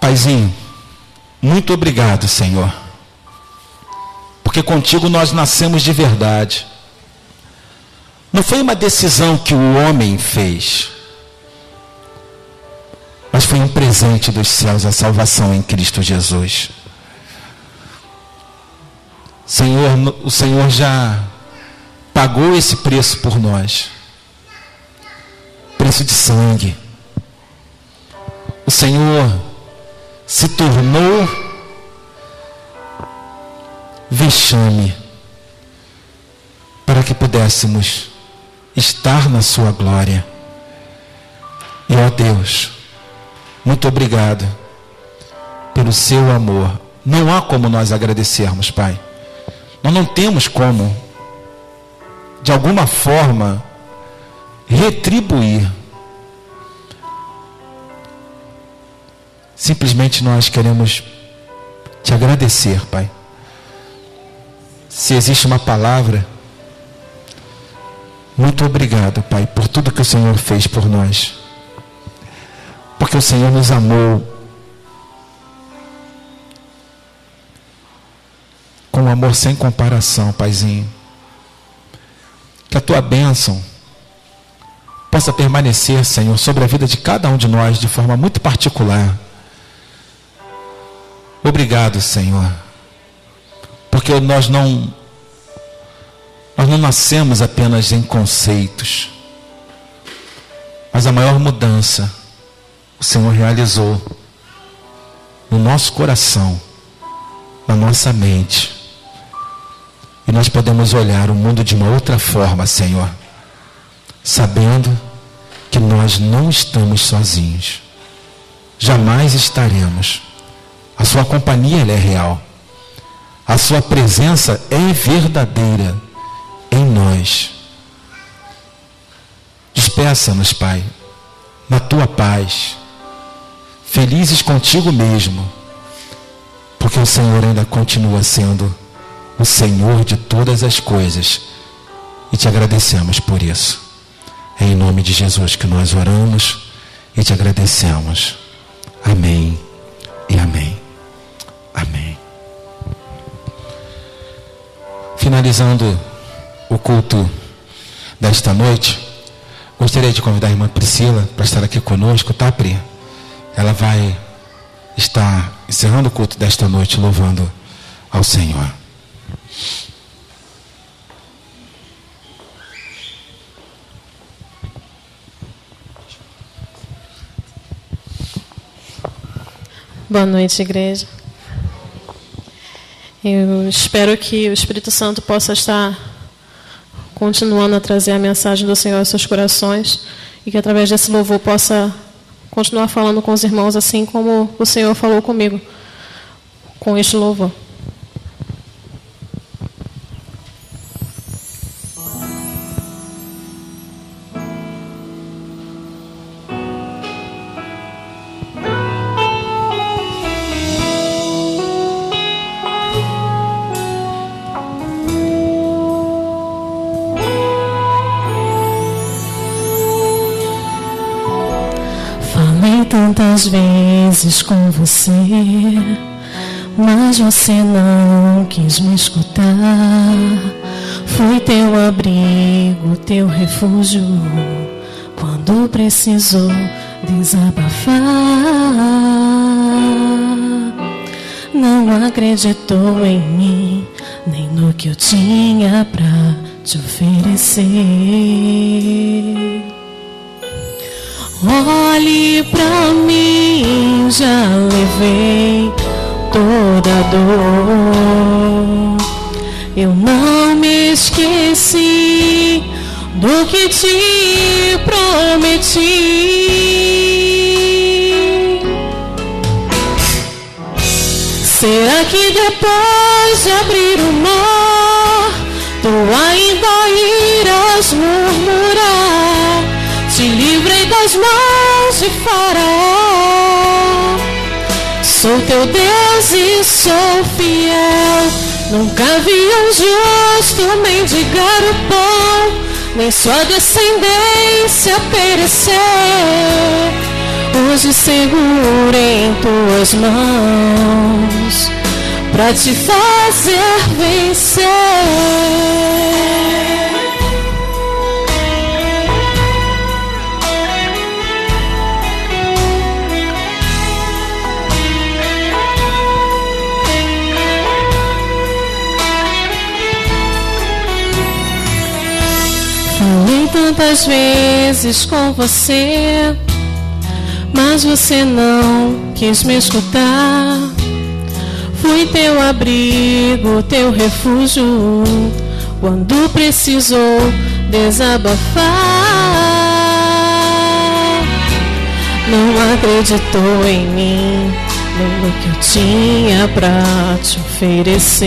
Paizinho, muito obrigado, Senhor, porque contigo nós nascemos de verdade. Não foi uma decisão que o homem fez, mas foi um presente dos céus, a salvação em Cristo Jesus. Senhor, o Senhor já pagou esse preço por nós. Preço de sangue. O Senhor se tornou vexame para que pudéssemos estar na sua glória. E ó Deus, muito obrigado pelo seu amor. Não há como nós agradecermos, Pai. Nós não temos como, de alguma forma, retribuir. Simplesmente nós queremos te agradecer, Pai. Se existe uma palavra, muito obrigado, Pai, por tudo que o Senhor fez por nós. Porque o Senhor nos amou com um amor sem comparação, Paizinho. Que a tua bênção possa permanecer, Senhor, sobre a vida de cada um de nós de forma muito particular. Obrigado, Senhor, porque nós não nascemos apenas em conceitos, mas a maior mudança o Senhor realizou no nosso coração, na nossa mente, e nós podemos olhar o mundo de uma outra forma, Senhor, sabendo que nós não estamos sozinhos, jamais estaremos. A sua companhia, ela é real. A sua presença é verdadeira em nós. despeça-nos, Pai, na tua paz, felizes contigo mesmo, porque o Senhor ainda continua sendo o Senhor de todas as coisas, e te agradecemos por isso. É em nome de Jesus que nós oramos e te agradecemos. Amém e amém. Amém. Finalizando o culto desta noite, gostaria de convidar a irmã Priscila para estar aqui conosco, tá, Pri? Ela vai estar encerrando o culto desta noite, louvando ao Senhor. Boa noite, igreja. Eu espero que o Espírito Santo possa estar continuando a trazer a mensagem do Senhor aos seus corações e que através desse louvor possa continuar falando com os irmãos assim como o Senhor falou comigo com este louvor. Tantas vezes com você, mas você não quis me escutar. Fui teu abrigo, teu refúgio, quando precisou desabafar. Não acreditou em mim, nem no que eu tinha pra te oferecer. Olhe pra mim, já levei toda a dor. Eu não me esqueci do que te prometi. Será que depois de abrir o mar, tu ainda irás murmurar? Te livrei das mãos de Faraó. Sou teu Deus e sou fiel. Nunca vi um justo mendigar o pão, nem sua descendência perecer. Hoje seguro em tuas mãos, pra te fazer vencer. Falei tantas vezes com você, mas você não quis me escutar. Fui teu abrigo, teu refúgio, quando precisou desabafar. Não acreditou em mim, nem no que eu tinha pra te oferecer.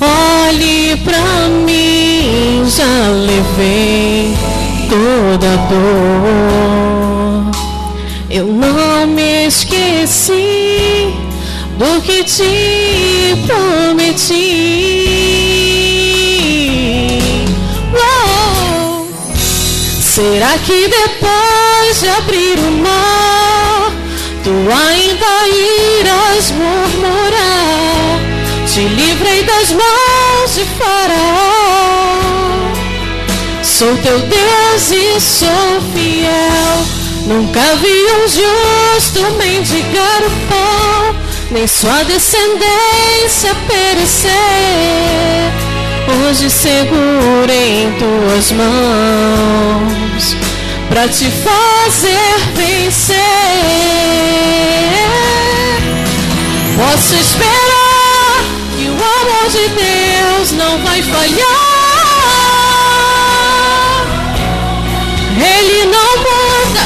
Olhe pra mim, já levei toda a dor. Eu não me esqueci do que te prometi. Uou! Será que depois de abrir o mar, tu ainda irás murmurar? Te livrei das mãos de Faraó. Sou teu Deus e sou fiel. Nunca vi um justo mendigar o pão, nem sua descendência perecer. Hoje seguro em tuas mãos, pra te fazer vencer. Posso esperar que o amor de Deus não vai falhar. Ele não muda,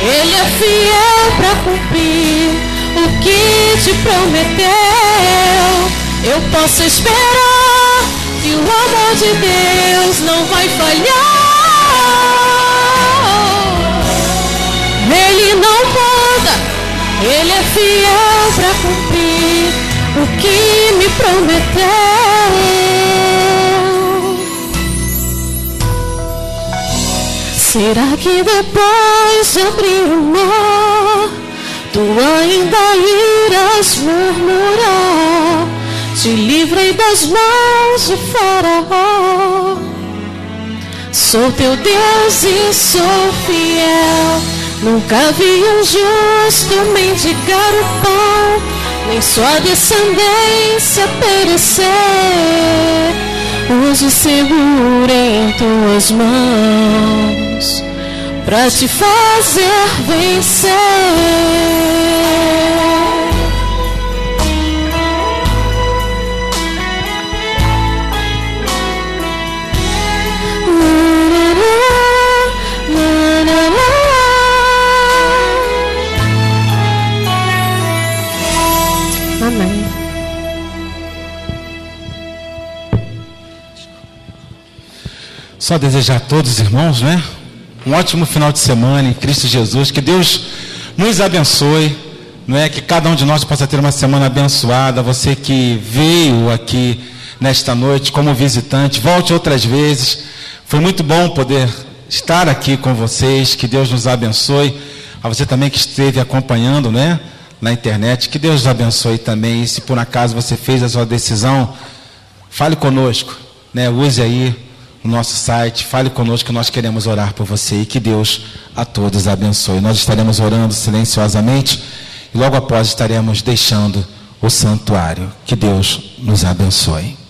Ele é fiel pra cumprir o que te prometeu. Eu posso esperar e o amor de Deus não vai falhar. Ele não muda, Ele é fiel para cumprir o que me prometeu. Será que depois de abrir o mar, tu ainda irás murmurar? Te livrei das mãos de Faraó. Sou teu Deus e sou fiel. Nunca vi um justo mendigar o pão, nem sua descendência perecer. Hoje seguro em tuas mãos pra te fazer vencer. Amém. Só desejar a todos os irmãos, né? Um ótimo final de semana em Cristo Jesus. Que Deus nos abençoe, não é? Que cada um de nós possa ter uma semana abençoada. Você que veio aqui nesta noite como visitante, volte outras vezes. Foi muito bom poder estar aqui com vocês. Que Deus nos abençoe. A você também que esteve acompanhando, né? Na internet, que Deus nos abençoe também. E se por acaso você fez a sua decisão, fale conosco, né? Use aí o nosso site, fale conosco que nós queremos orar por você e que Deus a todos abençoe. Nós estaremos orando silenciosamente e logo após estaremos deixando o santuário. Que Deus nos abençoe.